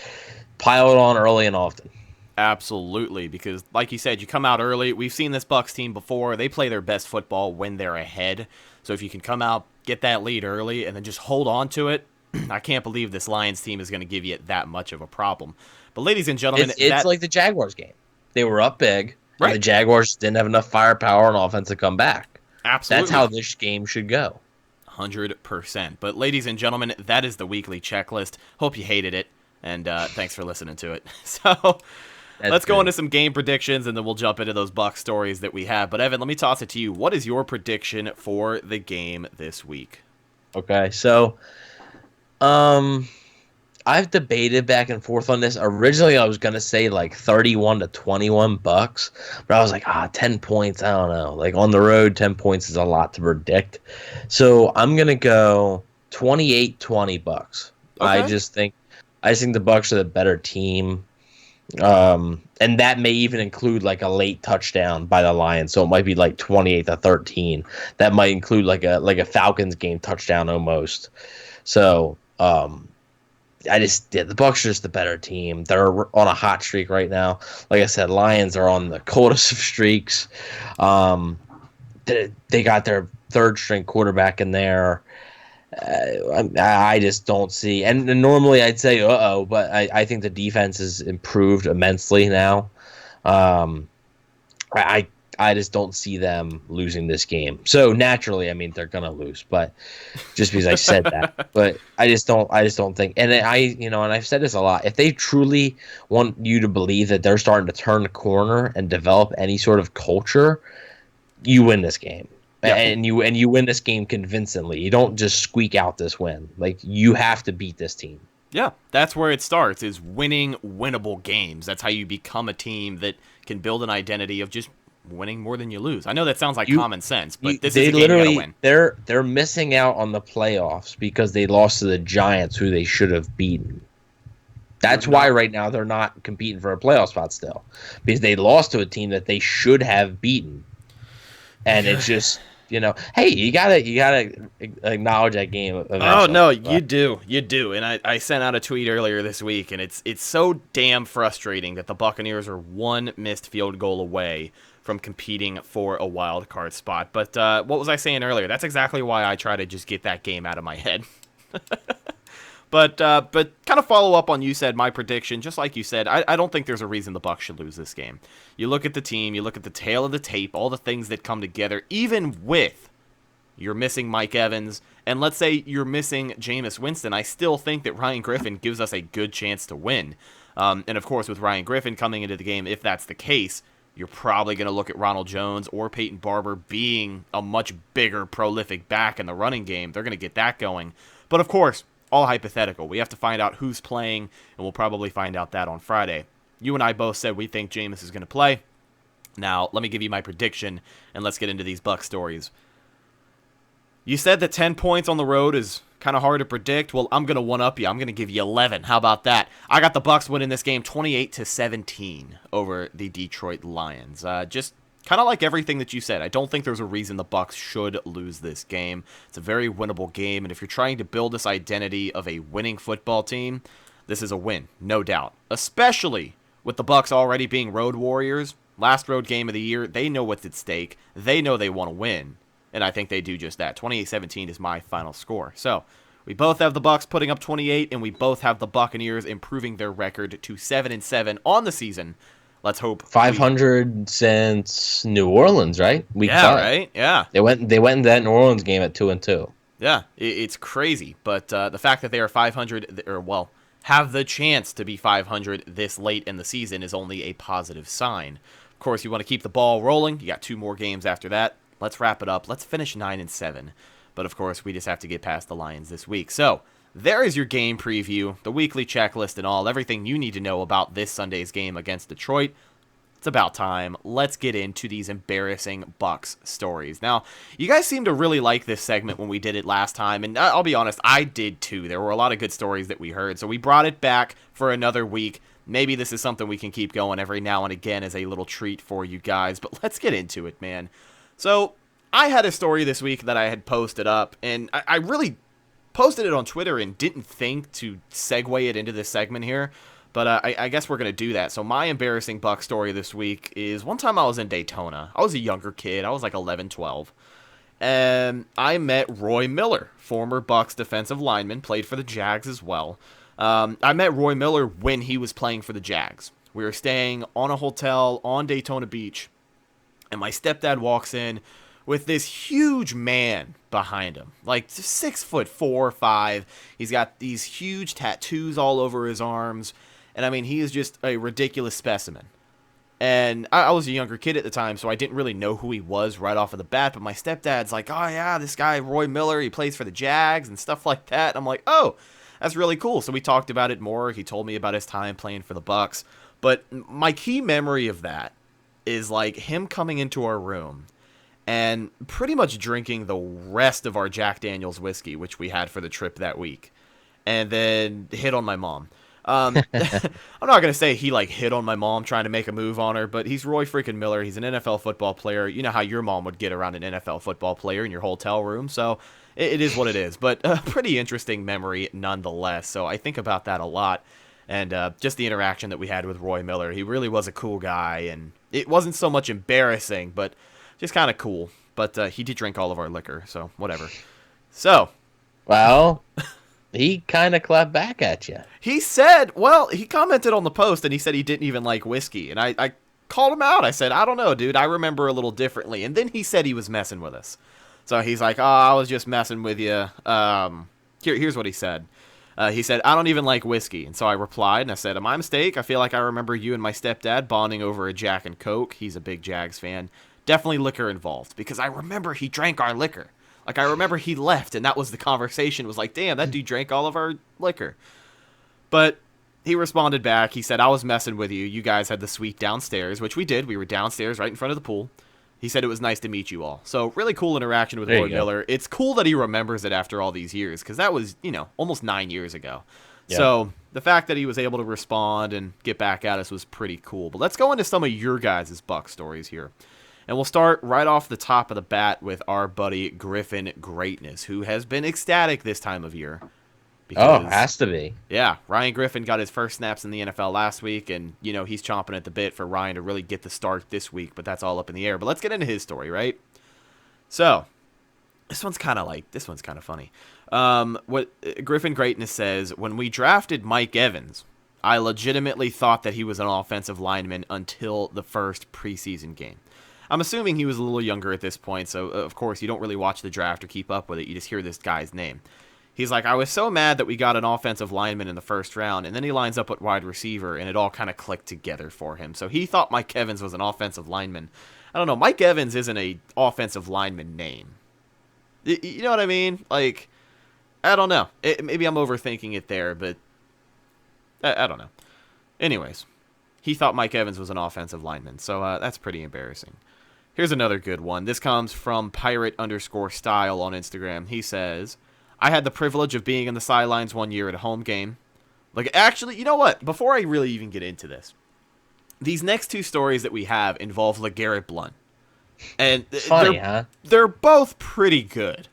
E: pile it on early and often.
A: Absolutely, because like you said, you come out early. We've seen this Bucs team before. They play their best football when they're ahead. So if you can come out, get that lead early, and then just hold on to it, I can't believe this Lions team is going to give you that much of a problem. But ladies and gentlemen,
E: it's like the Jaguars game. They were up big,
A: right.
E: And the Jaguars didn't have enough firepower on offense to come back.
A: Absolutely.
E: That's how this game should go.
A: 100%. But ladies and gentlemen, that is the weekly checklist. Hope you hated it, and thanks for listening to it. So let's go into some game predictions, and then we'll jump into those Bucs stories that we have. But Evan, let me toss it to you. What is your prediction for the game this week?
E: Okay, so I've debated back and forth on this. Originally, I was gonna say 31-21 Bucs, but I was 10 points. I don't know. On the road, 10 points is a lot to predict. So I'm gonna go 28-20 Bucs. Okay. I just think the Bucs are the better team. And that may even include a late touchdown by the Lions, so it might be 28-13. That might include a Falcons game touchdown almost. So the Bucs are just the better team. They're on a hot streak right now. Like I said, Lions are on the coldest of streaks. They got their third string quarterback in there. I just don't see, and normally I'd say but I think the defense has improved immensely now. I just don't see them losing this game. So naturally, they're gonna lose, but just because I said that, but I just don't think. And and I've said this a lot. If they truly want you to believe that they're starting to turn the corner and develop any sort of culture, you win this game. Yeah. And you win this game convincingly. You don't just squeak out this win. You have to beat this team.
A: Yeah, that's where it starts, is winning winnable games. That's how you become a team that can build an identity of just winning more than you lose. I know that sounds like common sense, but this is a game you gotta win.
E: They're missing out on the playoffs because they lost to the Giants, who they should have beaten. That's why right now they're not competing for a playoff spot still, because they lost to a team that they should have beaten. And it's just, hey, you gotta acknowledge that game eventually.
A: Oh no, you do, and I sent out a tweet earlier this week, and it's so damn frustrating that the Buccaneers are one missed field goal away from competing for a wild card spot. But what was I saying earlier? That's exactly why I try to just get that game out of my head. But kind of follow up on you said my prediction, just like you said, I don't think there's a reason the Bucs should lose this game. You look at the team, you look at the tail of the tape, all the things that come together, even with you're missing Mike Evans, and let's say you're missing Jameis Winston, I still think that Ryan Griffin gives us a good chance to win. And of course, with Ryan Griffin coming into the game, if that's the case, you're probably going to look at Ronald Jones or Peyton Barber being a much bigger, prolific back in the running game. They're going to get that going. But of course, all hypothetical. We have to find out who's playing, and we'll probably find out that on Friday. You and I both said we think Jameis is going to play. Now, let me give you my prediction, and let's get into these Bucs stories. You said that 10 points on the road is kind of hard to predict. Well, I'm going to one-up you. I'm going to give you 11. How about that? I got the Bucs winning this game 28-17 over the Detroit Lions. Just kind of like everything that you said. I don't think there's a reason the Bucs should lose this game. It's a very winnable game, and if you're trying to build this identity of a winning football team, this is a win, no doubt. Especially with the Bucs already being road warriors. Last road game of the year, they know what's at stake. They know they want to win. And I think they do just that. 28-17 is my final score. So, we both have the Bucs putting up 28, and we both have the Buccaneers improving their record to 7-7 on the season. Let's hope
E: 500 since New Orleans, right? Week 5.
A: Right? Yeah.
E: They went into that New Orleans game at 2-2.
A: Yeah, it's crazy. But the fact that they are 500, or well, have the chance to be 500 this late in the season is only a positive sign. Of course, you want to keep the ball rolling. You got 2 more games after that. Let's wrap it up. Let's finish 9-7. But of course, we just have to get past the Lions this week. So, there is your game preview, the weekly checklist and all, everything you need to know about this Sunday's game against Detroit. It's about time. Let's get into these embarrassing Bucs stories. Now, you guys seem to really like this segment when we did it last time, and I'll be honest, I did too. There were a lot of good stories that we heard, so we brought it back for another week. Maybe this is something we can keep going every now and again as a little treat for you guys, but let's get into it, man. So, I had a story this week that I had posted up, and I really posted it on Twitter and didn't think to segue it into this segment here, but I guess we're going to do that. So my embarrassing Bucs story this week is one time I was in Daytona. I was a younger kid. I was like 11, 12, and I met Roy Miller, former Bucs defensive lineman, played for the Jags as well. I met Roy Miller when he was playing for the Jags. We were staying on a hotel on Daytona Beach, and my stepdad walks in with this huge man behind him, like 6'4" or 5". He's got these huge tattoos all over his arms, and I mean, he is just a ridiculous specimen. And I was a younger kid at the time, so I didn't really know who he was right off of the bat, but my stepdad's like, oh yeah, this guy, Roy Miller, he plays for the Jags and stuff like that. And I'm like, oh, that's really cool. So we talked about it more. He told me about his time playing for the Bucs. But my key memory of that is like him coming into our room and pretty much drinking the rest of our Jack Daniels whiskey, which we had for the trip that week, and then hit on my mom. I'm not going to say he like hit on my mom trying to make a move on her, but he's Roy freaking Miller. He's an NFL football player. You know how your mom would get around an NFL football player in your hotel room. So it is what it is, but a pretty interesting memory nonetheless. So I think about that a lot. And just the interaction that we had with Roy Miller. He really was a cool guy, and it wasn't so much embarrassing, but just kind of cool. But he did drink all of our liquor, so whatever. So.
E: Well, he kind of clapped back at you.
A: He said, well, he commented on the post, and he said he didn't even like whiskey. And I called him out. I said, I don't know, dude. I remember a little differently. And then he said he was messing with us. So he's like, oh, I was just messing with you. Here's what he said. He said, I don't even like whiskey. And so I replied, and I said, my mistake. I feel like I remember you and my stepdad bonding over a Jack and Coke. He's a big Jags fan. Definitely liquor involved, because I remember he drank our liquor. Like, I remember he left, and that was the conversation. It was like, damn, that dude drank all of our liquor. But he responded back. He said, I was messing with you. You guys had the suite downstairs, which we did. We were downstairs right in front of the pool. He said it was nice to meet you all. So really cool interaction with Roy Miller. It's cool that he remembers it after all these years, because that was, almost 9 years ago. Yeah. So the fact that he was able to respond and get back at us was pretty cool. But let's go into some of your guys' Bucs stories here. And we'll start right off the top of the bat with our buddy Griffin Greatness, who has been ecstatic this time of year.
E: Because, has to be.
A: Yeah, Ryan Griffin got his first snaps in the NFL last week, and, he's chomping at the bit for Ryan to really get the start this week, but that's all up in the air. But let's get into his story, right? So, this one's kind of funny. What Griffin Greatness says, when we drafted Mike Evans, I legitimately thought that he was an offensive lineman until the first preseason game. I'm assuming he was a little younger at this point, so of course you don't really watch the draft or keep up with it. You just hear this guy's name. He's like, I was so mad that we got an offensive lineman in the first round, and then he lines up at wide receiver, and it all kind of clicked together for him. So he thought Mike Evans was an offensive lineman. I don't know, Mike Evans isn't a offensive lineman name. You know what I mean? Like, I don't know. Maybe I'm overthinking it there, but I don't know. Anyways, he thought Mike Evans was an offensive lineman, so that's pretty embarrassing. Here's another good one. This comes from pirate_style on Instagram. He says, I had the privilege of being in the sidelines one year at a home game. Like, actually, you know what? Before I really even get into this, these next two stories that we have involve LeGarrette Blount. And they're both pretty good.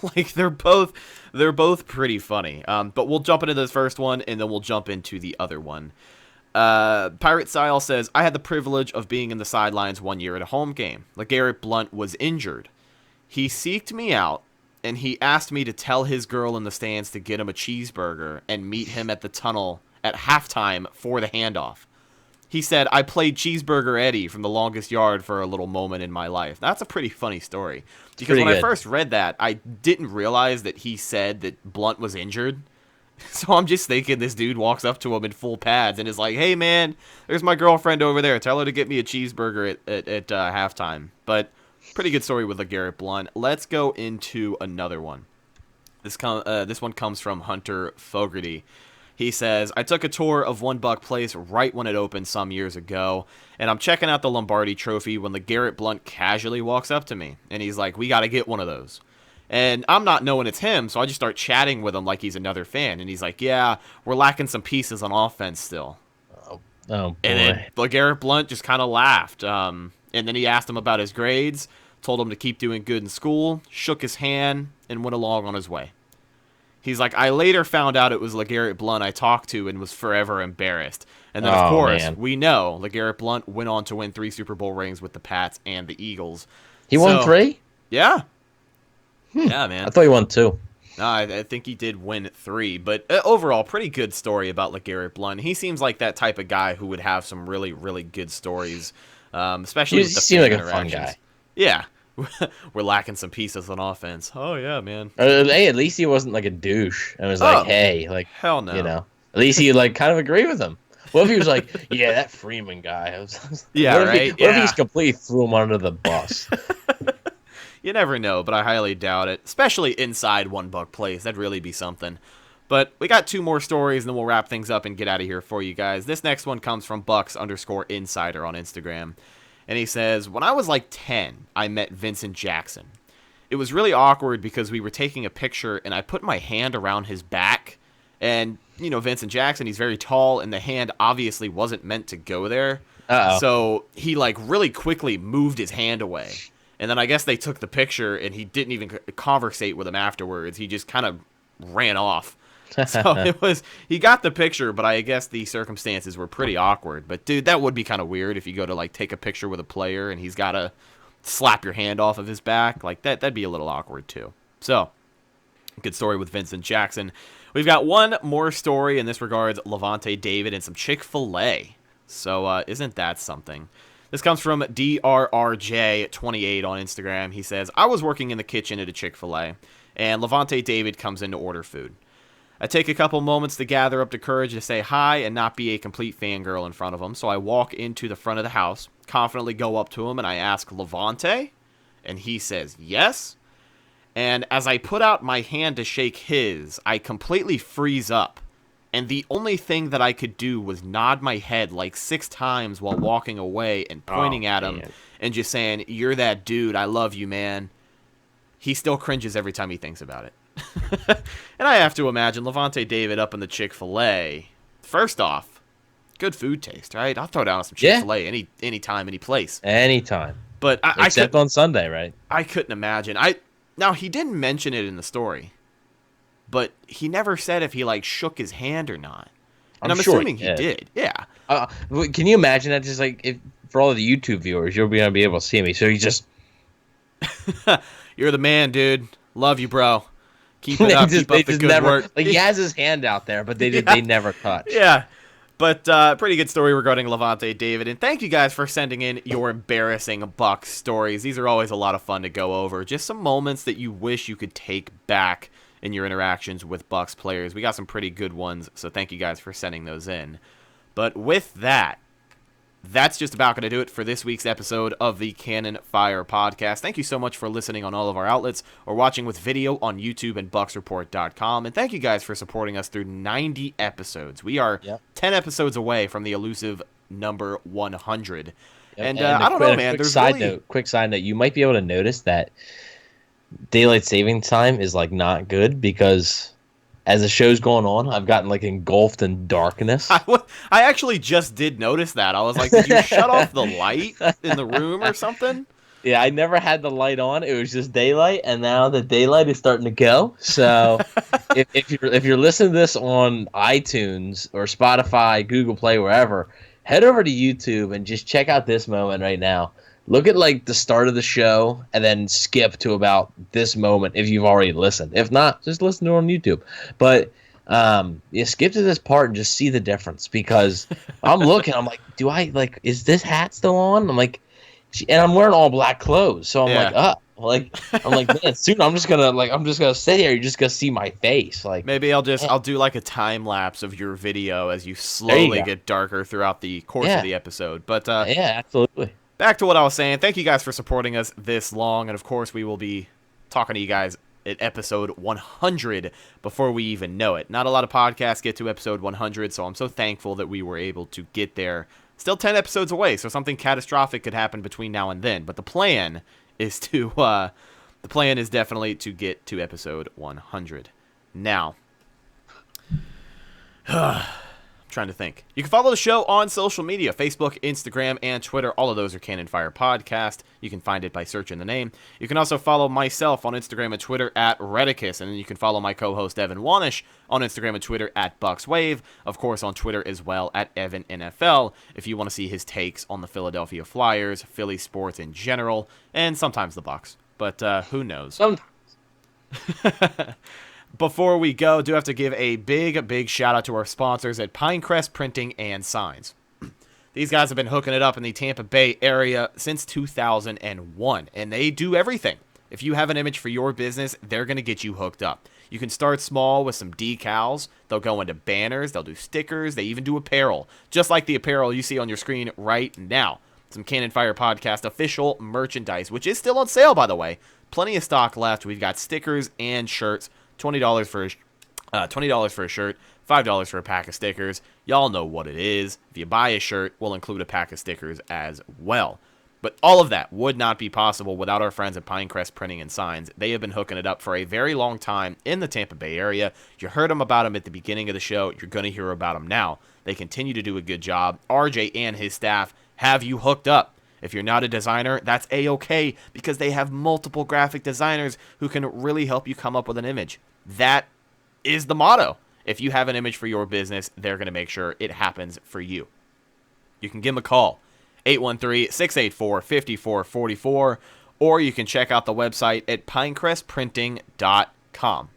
A: Like, they're both pretty funny. But we'll jump into this first one, and then we'll jump into the other one. Pirate Style says, I had the privilege of being in the sidelines one year at a home game. LeGarrette Blount was injured. He seeked me out, and he asked me to tell his girl in the stands to get him a cheeseburger and meet him at the tunnel at halftime for the handoff. He said, I played Cheeseburger Eddie from The Longest Yard for a little moment in my life. That's a pretty funny story. Because when I first read that, I didn't realize that he said that Blount was injured. So I'm just thinking this dude walks up to him in full pads and is like, hey, man, there's my girlfriend over there. Tell her to get me a cheeseburger at halftime. But pretty good story with LeGarrette Blount. Let's go into another one. This one comes from Hunter Fogarty. He says, I took a tour of One Buc Place right when it opened some years ago, and I'm checking out the Lombardi Trophy when LeGarrette Blount casually walks up to me, and he's like, we got to get one of those. And I'm not knowing it's him, so I just start chatting with him like he's another fan, and he's like, yeah, we're lacking some pieces on offense still.
E: Oh boy.
A: And then LeGarrette Blount just kind of laughed, and then he asked him about his grades, told him to keep doing good in school, shook his hand, and went along on his way. He's like, I later found out it was LeGarrette Blount I talked to and was forever embarrassed. And then, of course, we know LeGarrette Blount went on to win 3 Super Bowl rings with the Pats and the Eagles.
E: He won 3?
A: Yeah. Yeah, man.
E: I thought he won 2.
A: No, I think he did win 3. But overall, pretty good story about LeGarrette Blount. He seems like that type of guy who would have some really, really good stories, especially with the fan
E: like
A: interactions.
E: A fun guy.
A: Yeah. We're lacking some pieces on offense. Oh, yeah, man.
E: Hey, at least he wasn't like a douche. And was like, hey, like,
A: hell no.
E: You know, at least he like kind of agree with him. What if he was like, yeah, that Freeman guy.
A: Yeah, right?
E: What if he's completely threw him under the bus?
A: You never know, but I highly doubt it. Especially inside One Buc Place. That'd really be something. But we got 2 more stories, and then we'll wrap things up and get out of here for you guys. This next one comes from Bucs_insider on Instagram. And he says, when I was like 10, I met Vincent Jackson. It was really awkward because we were taking a picture and I put my hand around his back. And, you know, Vincent Jackson, he's very tall and the hand obviously wasn't meant to go there.
E: Uh-oh.
A: So he like really quickly moved his hand away. And then I guess they took the picture and he didn't even conversate with him afterwards. He just kind of ran off. So he got the picture, but I guess the circumstances were pretty awkward. But dude, that would be kind of weird if you go to like take a picture with a player and he's got to slap your hand off of his back. Like that'd be a little awkward too. So good story with Vincent Jackson. We've got one more story, and this regards Lavonte David and some Chick-fil-A. So isn't that something? This comes from DRRJ28 on Instagram. He says, I was working in the kitchen at a Chick-fil-A, and Lavonte David comes in to order food. I take a couple moments to gather up the courage to say hi and not be a complete fangirl in front of him, so I walk into the front of the house, confidently go up to him, and I ask, Lavonte? And he says, yes. And as I put out my hand to shake his, I completely freeze up. And the only thing that I could do was nod my head like 6 times while walking away and pointing at him and just saying, you're that dude, I love you, man. He still cringes every time he thinks about it. And I have to imagine Lavonte David up in the Chick-fil-A. First off, good food taste, right? I'll throw down some Chick-fil-A any time, any place.
E: Anytime.
A: But
E: Except on Sunday, right?
A: I couldn't imagine. Now, he didn't mention it in the story, but he never said if he, like, shook his hand or not. And I'm
E: sure
A: assuming he did. Yeah.
E: Can you imagine that? Just like, if for all of the YouTube viewers, you're going to be able to see me. So he just...
A: You're the man, dude. Love you, bro. Keep it up. Keep up the good work.
E: Like, he has his hand out there, but they never touch.
A: Yeah. But pretty good story regarding Lavonte David. And thank you guys for sending in your embarrassing Bucs stories. These are always a lot of fun to go over. Just some moments that you wish you could take back in your interactions with Bucs players. We got some pretty good ones, so thank you guys for sending those in. But with that, that's just about going to do it for this week's episode of the Cannon Fire Podcast. Thank you so much for listening on all of our outlets or watching with video on YouTube and BucsReport.com. And thank you guys for supporting us through 90 episodes. We are 10 episodes away from the elusive number 100. Yep. And I don't know, man.
E: Quick side note. You might be able to notice that daylight saving time is like not good because as the show's going on, I've gotten like engulfed in darkness.
A: I actually just did notice that. I was like, did you shut off the light in the room or something?
E: Yeah, I never had the light on. It was just daylight, and now the daylight is starting to go. So if you're listening to this on iTunes or Spotify, Google Play, wherever, head over to YouTube and just check out this moment right now. Look at like the start of the show and then skip to about this moment if you've already listened. If not, just listen to it on YouTube. But skip to this part and just see the difference because I'm looking. I'm like, is this hat still on? I'm like, and I'm wearing all black clothes, so I'm man, soon I'm just gonna sit here. You're just gonna see my face. Like
A: maybe I'll do like a time lapse of your video as you slowly get darker throughout the course of the episode. But
E: absolutely.
A: Back to what I was saying. Thank you guys for supporting us this long. And, of course, we will be talking to you guys at episode 100 before we even know it. Not a lot of podcasts get to episode 100, so I'm so thankful that we were able to get there. Still 10 episodes away, so something catastrophic could happen between now and then. But the plan is definitely to get to episode 100. Now, trying to think. You can follow the show on social media, Facebook, Instagram, and Twitter. All of those are Cannon Fire Podcast. You can find it by searching the name. You can also follow myself on Instagram and Twitter at Redicus, and then you can follow my co-host Evan Wanish on Instagram and Twitter at BucsWave. Of course, on Twitter as well at Evan NFL, if you want to see his takes on the Philadelphia Flyers, Philly sports in general, and sometimes the Bucs. But who knows?
E: Sometimes.
A: Before we go, do have to give a big shout out to our sponsors at Pinecrest Printing and Signs. These guys have been hooking it up in the Tampa Bay area since 2001, and they do everything. If you have an image for your business, they're going to get you hooked up. You can start small with some decals. They'll go into banners. They'll do stickers. They even do apparel, just like the apparel you see on your screen right now. Some Cannon Fire Podcast official merchandise, which is still on sale, by the way. Plenty of stock left. We've got stickers and shirts. $20 for a shirt, $5 for a pack of stickers. Y'all know what it is. If you buy a shirt, we'll include a pack of stickers as well. But all of that would not be possible without our friends at Pinecrest Printing and Signs. They have been hooking it up for a very long time in the Tampa Bay area. You heard about them at the beginning of the show. You're going to hear about them now. They continue to do a good job. RJ and his staff have you hooked up. If you're not a designer, that's A-okay, because they have multiple graphic designers who can really help you come up with an image. That is the motto. If you have an image for your business, they're going to make sure it happens for you. You can give them a call, 813-684-5444, or you can check out the website at pinecrestprinting.com.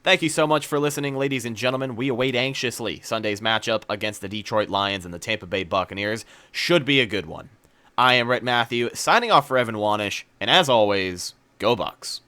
A: Thank you so much for listening, ladies and gentlemen. We await anxiously Sunday's matchup against the Detroit Lions and the Tampa Bay Buccaneers. Should be a good one. I am Rhett Matthew, signing off for Evan Wanish, and as always, go Bucs.